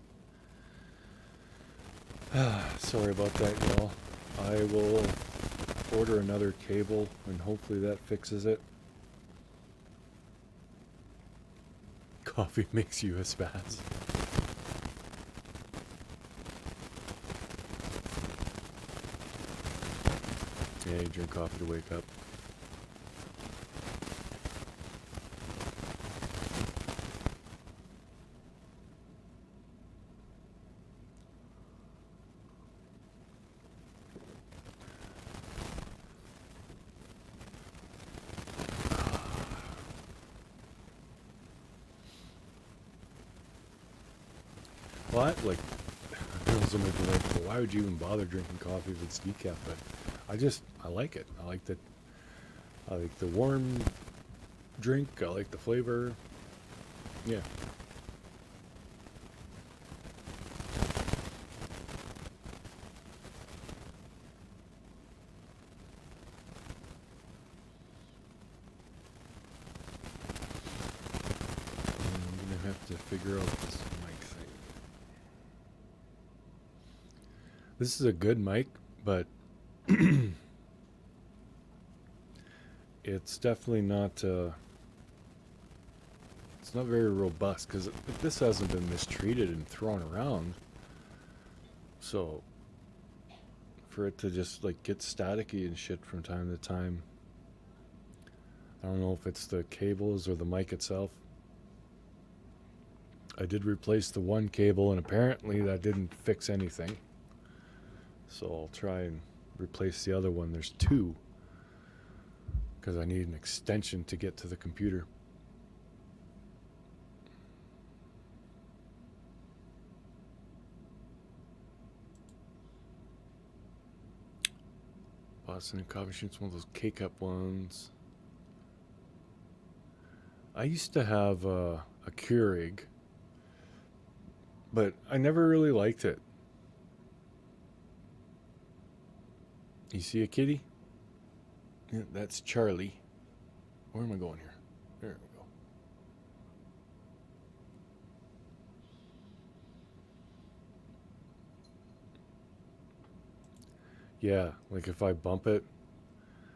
Sorry about that, y'all. I will order another cable and hopefully that fixes it. Coffee makes you a spaz. Yeah, you drink coffee to wake up. What? Like, somebody be like, well, why would you even bother drinking coffee if it's decaf? But I like it. I like the warm drink. I like the flavor. Yeah. have to figure out this mic thing. This is a good mic, but it's definitely not. It's not very robust because this hasn't been mistreated and thrown around. So for it to just like get staticky and shit from time to time, I don't know if it's the cables or the mic itself. I did replace the one cable and apparently that didn't fix anything. So I'll try and replace the other one. There's two because I need an extension to get to the computer. Boston and coffee machines, one of those K-cup ones. I used to have a Keurig, but I never really liked it. You see a kitty? Yeah, that's Charlie. Where am I going here? There we go. Yeah, like if I bump it,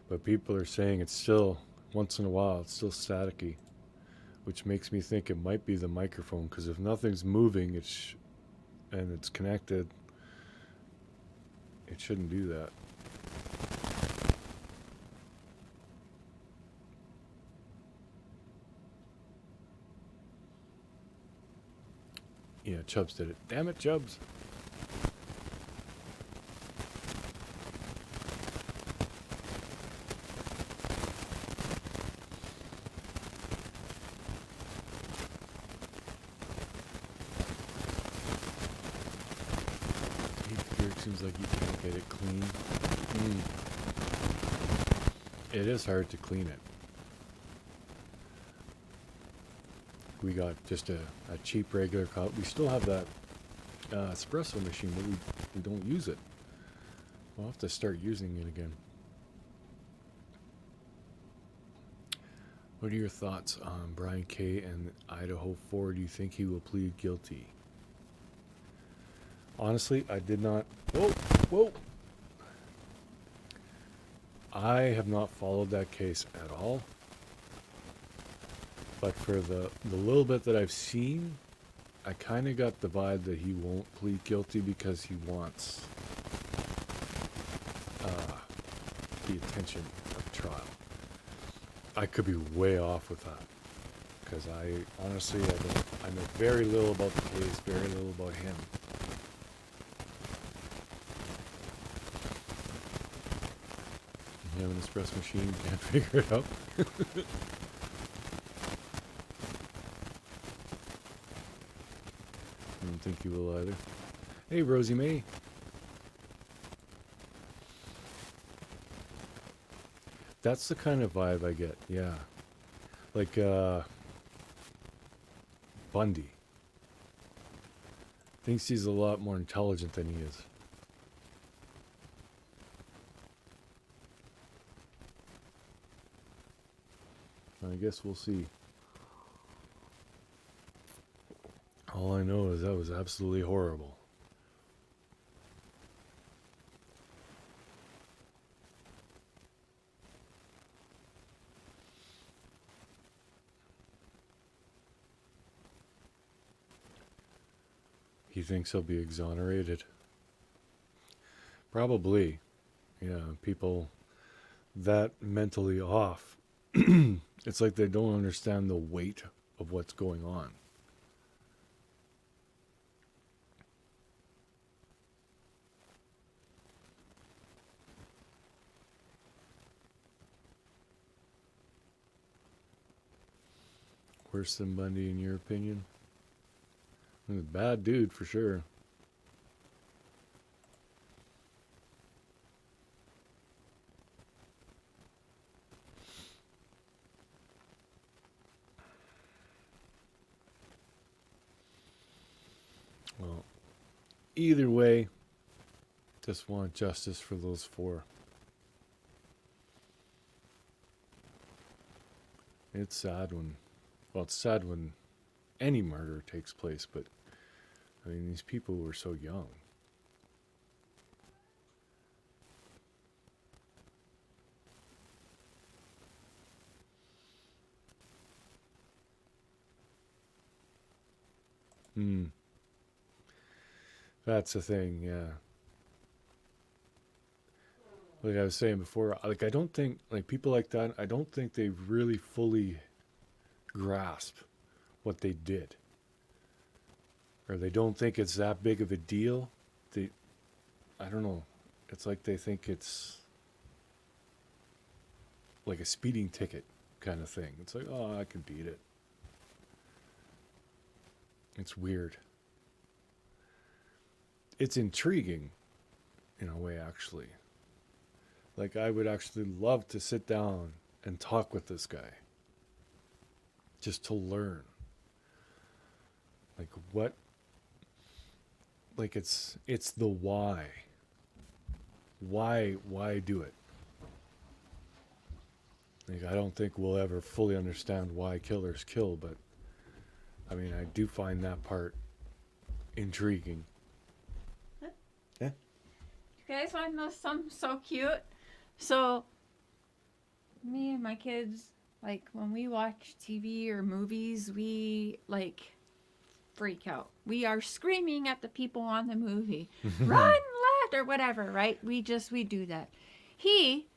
but people are saying it's still, once in a while, it's still staticky, which makes me think it might be the microphone, because if nothing's moving, and it's connected, it shouldn't do that. Yeah, Chubbs did it. Damn it, Chubbs. Seems like you can't get it clean. It is hard to clean it. We got just a cheap regular cup. We still have that espresso machine, but we don't use it. We'll have to start using it again. What are your thoughts on Brian K. and Idaho 4? Do you think he will plead guilty? Honestly, I did not. Whoa. I have not followed that case at all. But for the little bit that I've seen, I kind of got the vibe that he won't plead guilty because he wants the attention of trial. I could be way off with that. Because I know very little about the case, very little about him. You have an espresso machine, can't figure it out. I don't think you will either. Hey, Rosie May. That's the kind of vibe I get, yeah. Like, Bundy. Thinks he's a lot more intelligent than he is. I guess we'll see. All I know is that was absolutely horrible. He thinks he'll be exonerated. Probably. Yeah, people that mentally off. It's like they don't understand the weight of what's going on. Worse than Bundy, in your opinion? He's a bad dude for sure. Well, either way, just want justice for those four. It's sad when any murder takes place, but I mean, these people were so young. Hmm. That's the thing, yeah. Like I was saying before, like I don't think like people like that. I don't think they really fully grasp what they did, or they don't think it's that big of a deal. They, I don't know. It's like they think it's like a speeding ticket kind of thing. It's like, oh, I can beat it. It's weird. It's intriguing in a way, actually. Like, I would actually love to sit down and talk with this guy just to learn. Like, what? Like, it's the why. Why do it? Like, I don't think we'll ever fully understand why killers kill, but I mean, I do find that part intriguing. Yeah. You guys want to know something so cute? So, me and my kids, like, when we watch TV or movies, we, like, freak out. We are screaming at the people on the movie. Run, left, or whatever, right? We do that. He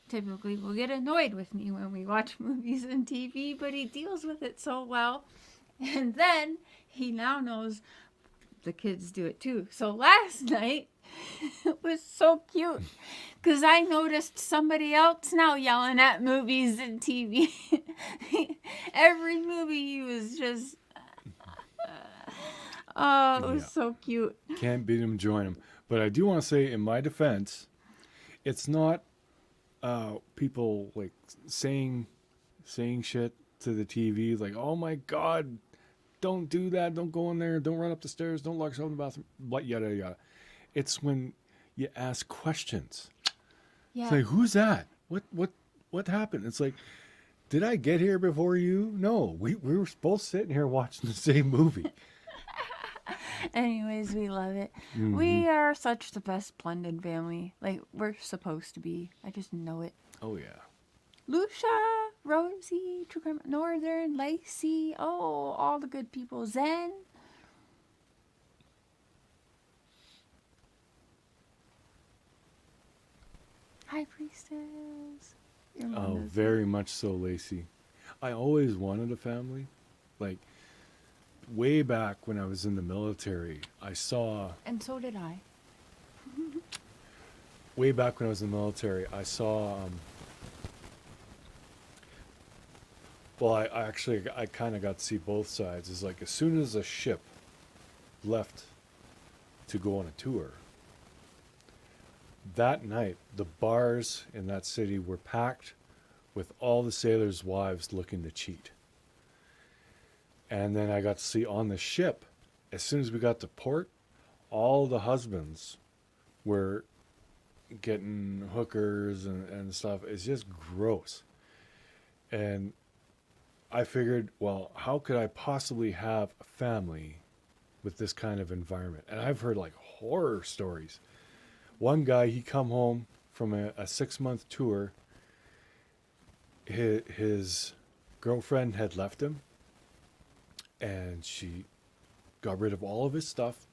typically will get annoyed with me when we watch movies and TV, but he deals with it so well. And then he now knows the kids do it too. So last night, it was so cute because I noticed somebody else now yelling at movies and TV. Every movie he was just, oh, it was so cute. Can't beat him, join him. But I do want to say, in my defense, it's not people like saying shit to the TV, like, oh my God, don't do that, don't go in there, don't run up the stairs, don't lock yourself in the bathroom, yada yada. It's when you ask questions. Yeah. It's like, who's that? What happened? It's like, did I get here before you? No, we were both sitting here watching the same movie. Anyways, we love it. Mm-hmm. We are such the best blended family. Like, we're supposed to be. I just know it. Oh yeah. Lucia, Rosie, True Crime Northern, Lacey, oh, all the good people. Zen. High Priestess. Oh, very much so, Lacey. I always wanted a family. Like, way back when I was in the military, I saw... And so did I. Way back when I was in the military, I saw... well, I kind of got to see both sides. It's like, as soon as a ship left to go on a tour, that night, the bars in that city were packed with all the sailors' wives looking to cheat. And then I got to see on the ship, as soon as we got to port, all the husbands were getting hookers and stuff. It's just gross. And I figured, well, how could I possibly have a family with this kind of environment? And I've heard like horror stories. One guy, he come home from a 6-month tour. His girlfriend had left him, and she got rid of all of his stuff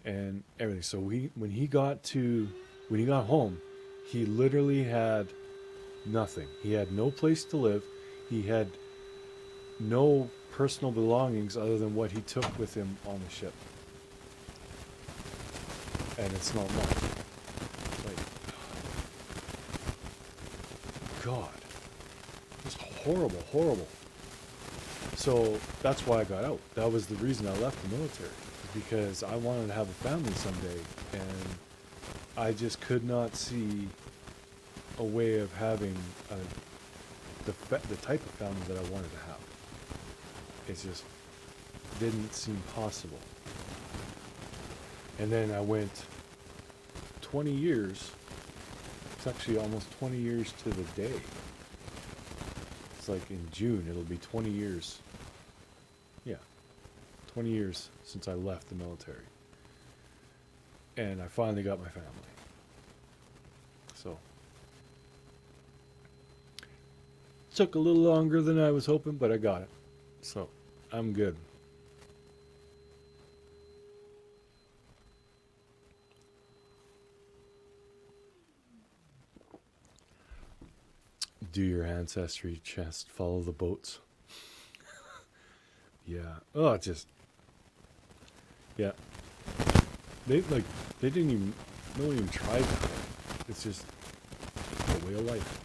and everything. So when he got home, he literally had nothing. He had no place to live. He had no personal belongings other than what he took with him on the ship. And it's not much. Like, God. It's horrible, horrible. So that's why I got out. That was the reason I left the military. Because I wanted to have a family someday. And I just could not see a way of having the type of family that I wanted to have. It just didn't seem possible. And then I went 20 years. It's actually almost 20 years to the day. It's like in June, it'll be 20 years Yeah, 20 years since I left the military. And I finally got my family. So, took a little longer than I was hoping, but I got it. So, I'm good. Do your ancestry chest, follow the boats. Yeah. Oh, just yeah. They didn't even no one even tried that. It's just a way of life.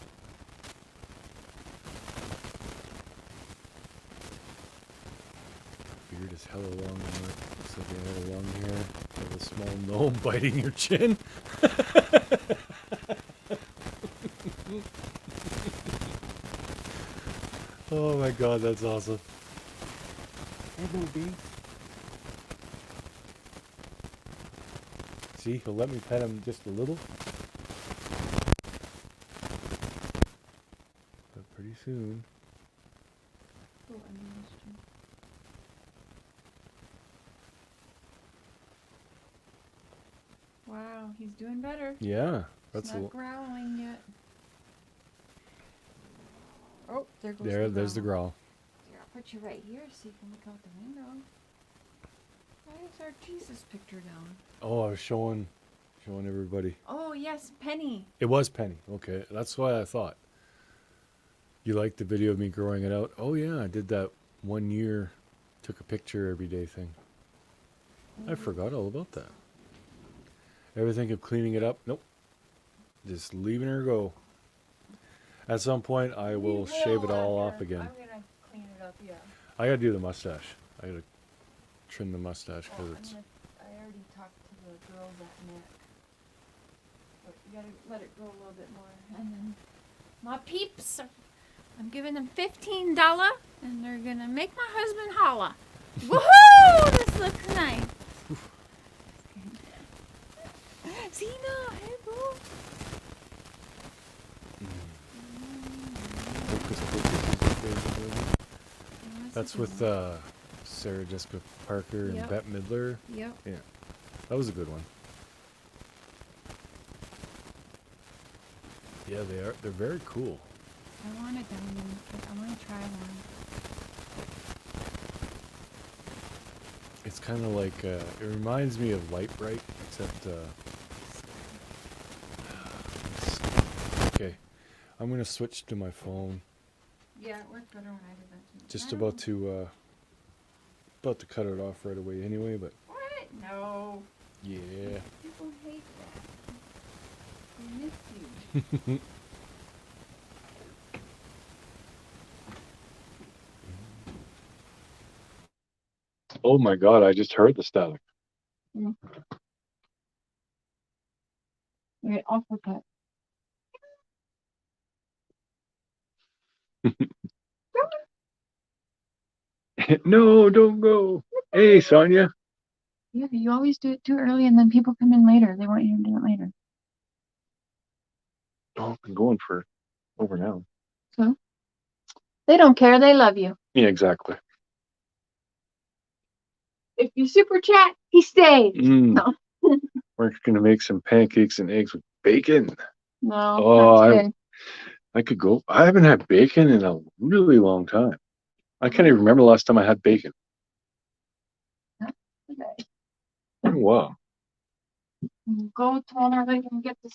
Beard is hella long on it. Looks like they had a long hair. Have a small gnome biting your chin. Oh my god, that's awesome. Hey, baby. See, he'll let me pet him just a little. But pretty soon. Oh, I missed you. Wow, he's doing better. Yeah, He's that's not growling yet. Oh, there goes there's the growl. Here, I'll put you right here so you can look out the window. Why is our Jesus picture down? Oh, I was showing everybody. Oh, yes, Penny. It was Penny. Okay, that's why I thought. You liked the video of me growing it out? Oh yeah, I did that 1 year, took a picture every day thing. I forgot all about that. Ever think of cleaning it up? Nope. Just leaving her go. At some point, I will shave it all off again. I'm gonna clean it up, yeah. I gotta do the mustache. I gotta trim the mustache because it's. I already talked to the girls at Nick. But you gotta let it grow a little bit more. And then my peeps, I'm giving them $15 and they're gonna make my husband holla. Woohoo! This looks nice. Zena, hey boo. That's with Sarah Jessica Parker and Yep. Bette Midler. Yep. Yeah, that was a good one. Yeah, they are. They're very cool. I want a diamond. I want to try one. It's kind of like it reminds me of Light Bright, except okay. I'm gonna switch to my phone. Yeah, it worked better when I did that too. Just about to cut it off right away anyway, but What? No. yeah. People hate that. They miss you. Oh my god, I just heard the static. Okay, off with that. No, don't go. Hey, Sonia. Yeah, you always do it too early and then people come in later. They want you to do it later. Oh, I've been going for over an hour. So? They don't care. They love you. Yeah, exactly. If you super chat, he stays. No. We're gonna make some pancakes and eggs with bacon. No, Oh, not today. I could go. I haven't had bacon in a really long time. I can't even remember the last time I had bacon. Not today. Oh, wow. Go tomorrow night and get this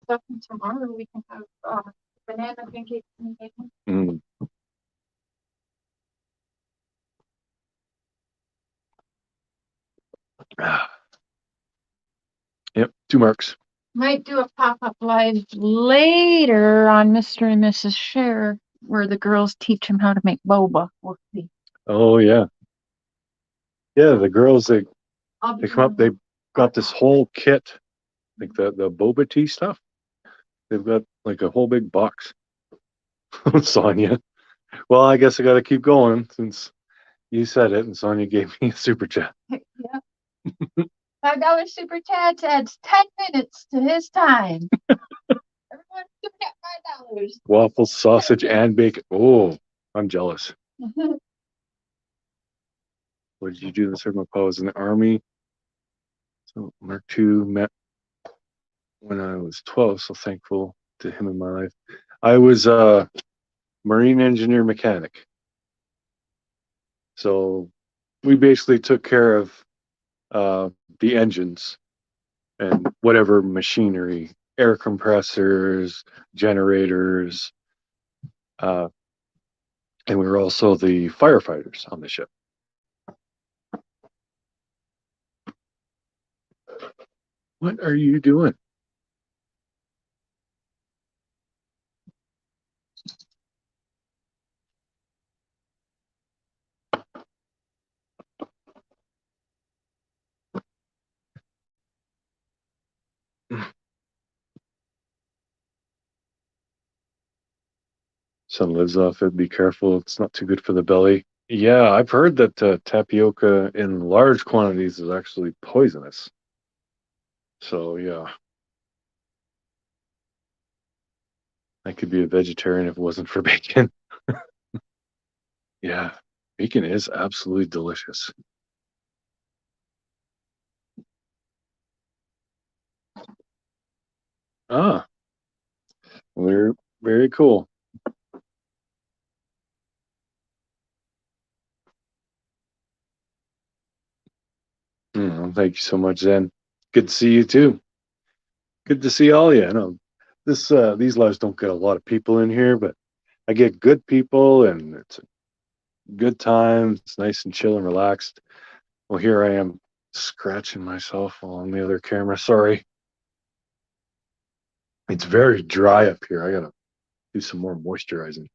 stuff, and tomorrow we can have banana pancakes and bacon. Yep, 2 marks. Might do a pop-up live later on Mr. and Mrs. Cher, where the girls teach them how to make boba. We'll see. Oh yeah. Yeah, the girls they come up. They've got this whole kit, like the boba tea stuff. They've got like a whole big box. Sonia. Well, I guess I got to keep going since you said it, and Sonia gave me a super chat. Yeah. $5 super chat adds 10 minutes to his time. Everyone super chat $5. Waffles, sausage, and bacon. Oh, I'm jealous. What did you do? This my pa was in the army. So Mark II met when I was 12, so thankful to him in my life. I was a marine engineer mechanic. So we basically took care of uh, the engines and whatever machinery, air compressors, generators, uh, and we were also the firefighters on the ship. What are you doing? Son lives off it. Be careful. It's not too good for the belly. Yeah, I've heard that tapioca in large quantities is actually poisonous. So, yeah, I could be a vegetarian if it wasn't for bacon. Yeah, bacon is absolutely delicious. Ah, very, very cool. Thank you so much, Zen. Good to see you too. Good to see all of you. I know these lives don't get a lot of people in here, but I get good people and it's a good time. It's nice and chill and relaxed. Well, here I am scratching myself on the other camera. Sorry. It's very dry up here. I gotta do some more moisturizing.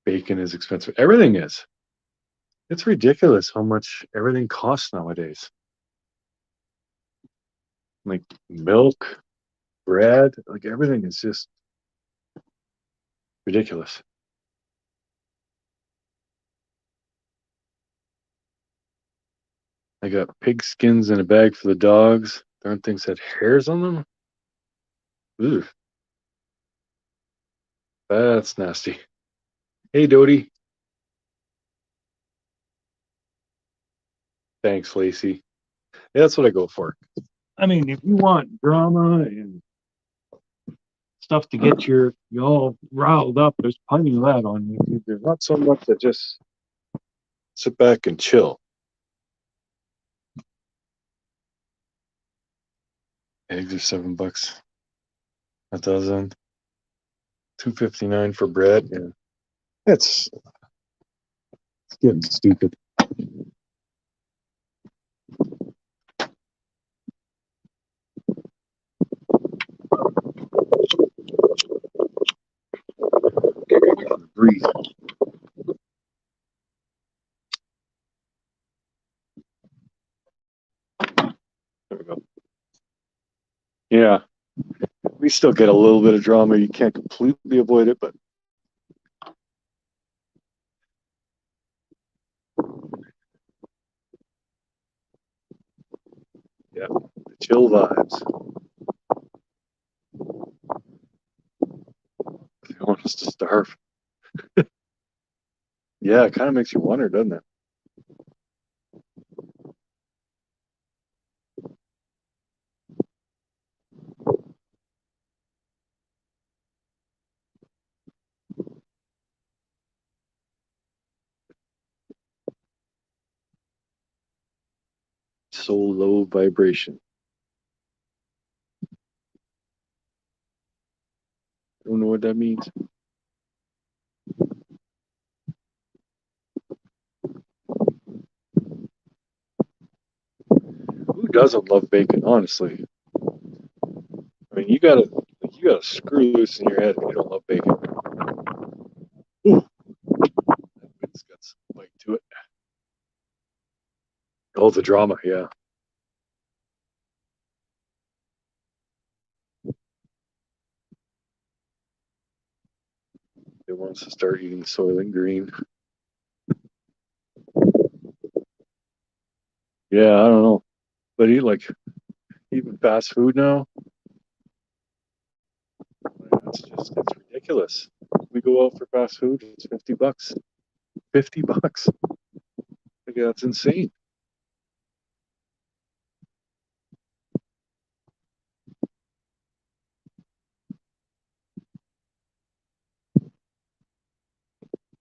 Bacon is expensive. Everything is. It's ridiculous how much everything costs nowadays. Like milk, bread, like everything is just ridiculous. I got pig skins in a bag for the dogs. Darn things had hairs on them. Ooh, that's nasty. Hey, Dodie. Thanks, Lacey. Yeah, that's what I go for. I mean, if you want drama and stuff to get you all riled up, there's plenty of that on YouTube. There's not so much that just sit back and chill. Eggs are $7 a dozen. 2.59 for bread. Yeah, it's getting stupid. Breathe. There we go. Yeah, we still get a little bit of drama. You can't completely avoid it, but yeah, the chill vibes. They want us to starve. Yeah, it kind of makes you wonder, doesn't it? So low vibration. Don't know what that means. Who doesn't love bacon? Honestly, I mean, you gotta screw loose in your head if you don't love bacon. Ooh, it's got some bite to it. Oh, the drama, yeah. It wants to start eating Soylent Green. Yeah, I don't know, but eat like even fast food now. It's ridiculous. We go out for fast food. It's $50. $50. Yeah, it's insane.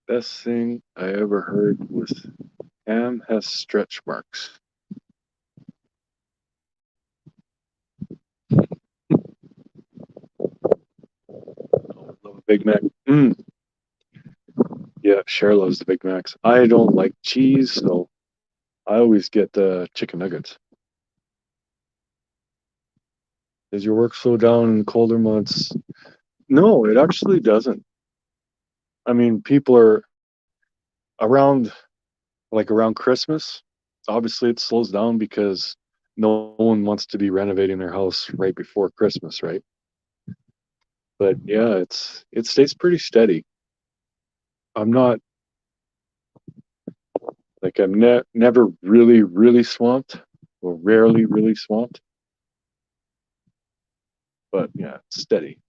Best thing I ever heard was ham has stretch marks. Love a Big Mac. Yeah, Cher loves the Big Macs. I don't like cheese, so I always get the chicken nuggets. Does your work slow down in colder months? No, it actually doesn't. I mean, people are around, like around Christmas. Obviously, it slows down because no one wants to be renovating their house right before Christmas, right? But yeah, it stays pretty steady. I'm not like never really swamped or rarely really swamped, but yeah, it's steady.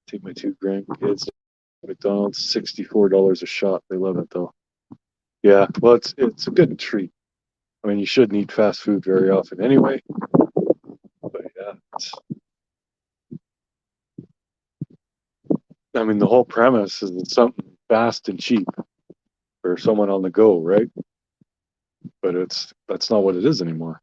Take my two grandkids to McDonald's, $64 a shot. They love it though. Yeah, well, it's a good treat. I mean, you shouldn't eat fast food very often anyway, but yeah, I mean, the whole premise is it's something fast and cheap for someone on the go, right? But that's not what it is anymore.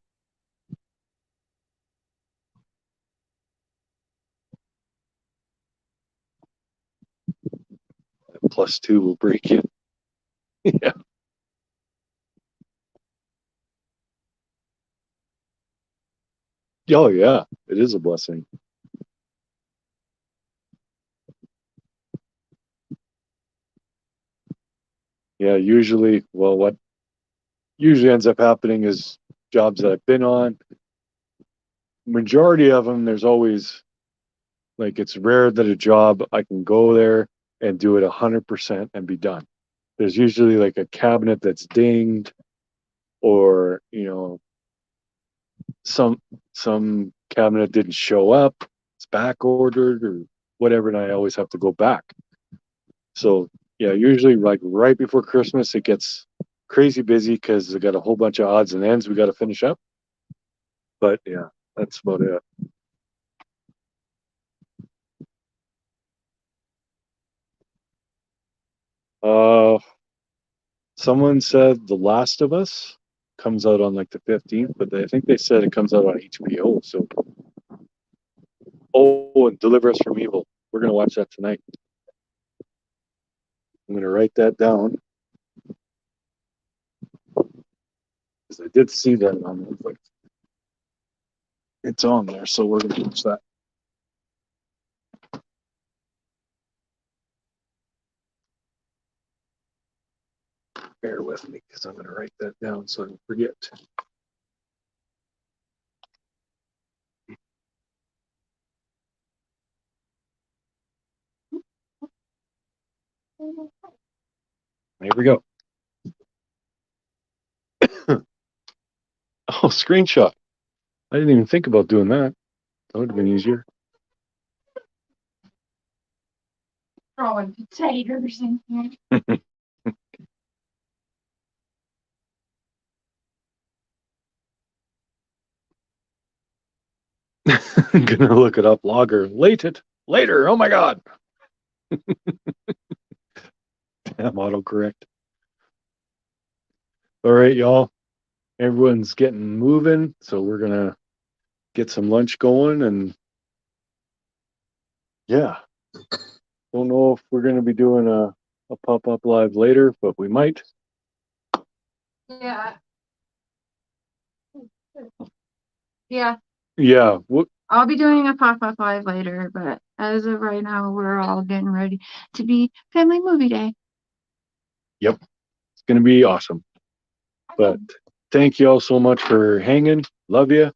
Plus two will break you. Yeah. Oh yeah, it is a blessing. Yeah, usually, well, what usually ends up happening is jobs that I've been on. Majority of them, there's always like it's rare that a job I can go there and do it 100% and be done. There's usually like a cabinet that's dinged, or some some cabinet didn't show up, it's back ordered or whatever, and I always have to go back. So yeah, usually like right before Christmas it gets crazy busy because they got a whole bunch of odds and ends we got to finish up. But yeah, that's about it. Uh, Someone said The Last of Us comes out on like the 15th, but I think they said it comes out on HBO. So, oh, and Deliver Us from Evil. We're gonna watch that tonight. I'm gonna write that down because I did see that on Netflix. It's on there, so we're gonna watch that. Bear with me because I'm gonna write that down so I don't forget. Here we go. Oh, screenshot. I didn't even think about doing that. That would have been easier. Throwing potatoes in here. I'm gonna look it up. Logger later. Oh my god. Damn autocorrect. All right, y'all. Everyone's getting moving, so we're gonna get some lunch going, and yeah, don't know if we're gonna be doing a pop-up live later, but we might. Yeah. Yeah. Yeah. What? I'll be doing a pop-up live later, but as of right now, we're all getting ready to be family movie day. Yep. It's gonna be awesome. But thank you all so much for hanging. Love you.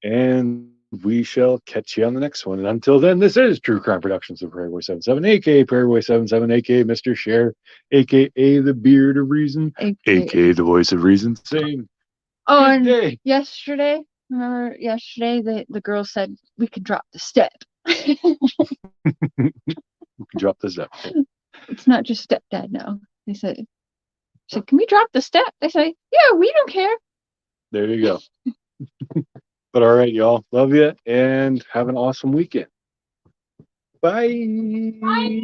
And we shall catch you on the next one. And until then, this is True Crime Productions of Prairie Boy 77, aka Prairie Boy 77, aka Mr. Cher, aka the Beard of Reason, aka the Voice of Reason, saying Oh, good and day. remember yesterday the girl said we could drop the step. Drop this up. It's not just stepdad now. They said, can we drop the step? They say, yeah, we don't care. There you go. But all right, y'all. Love you and have an awesome weekend. Bye. Bye.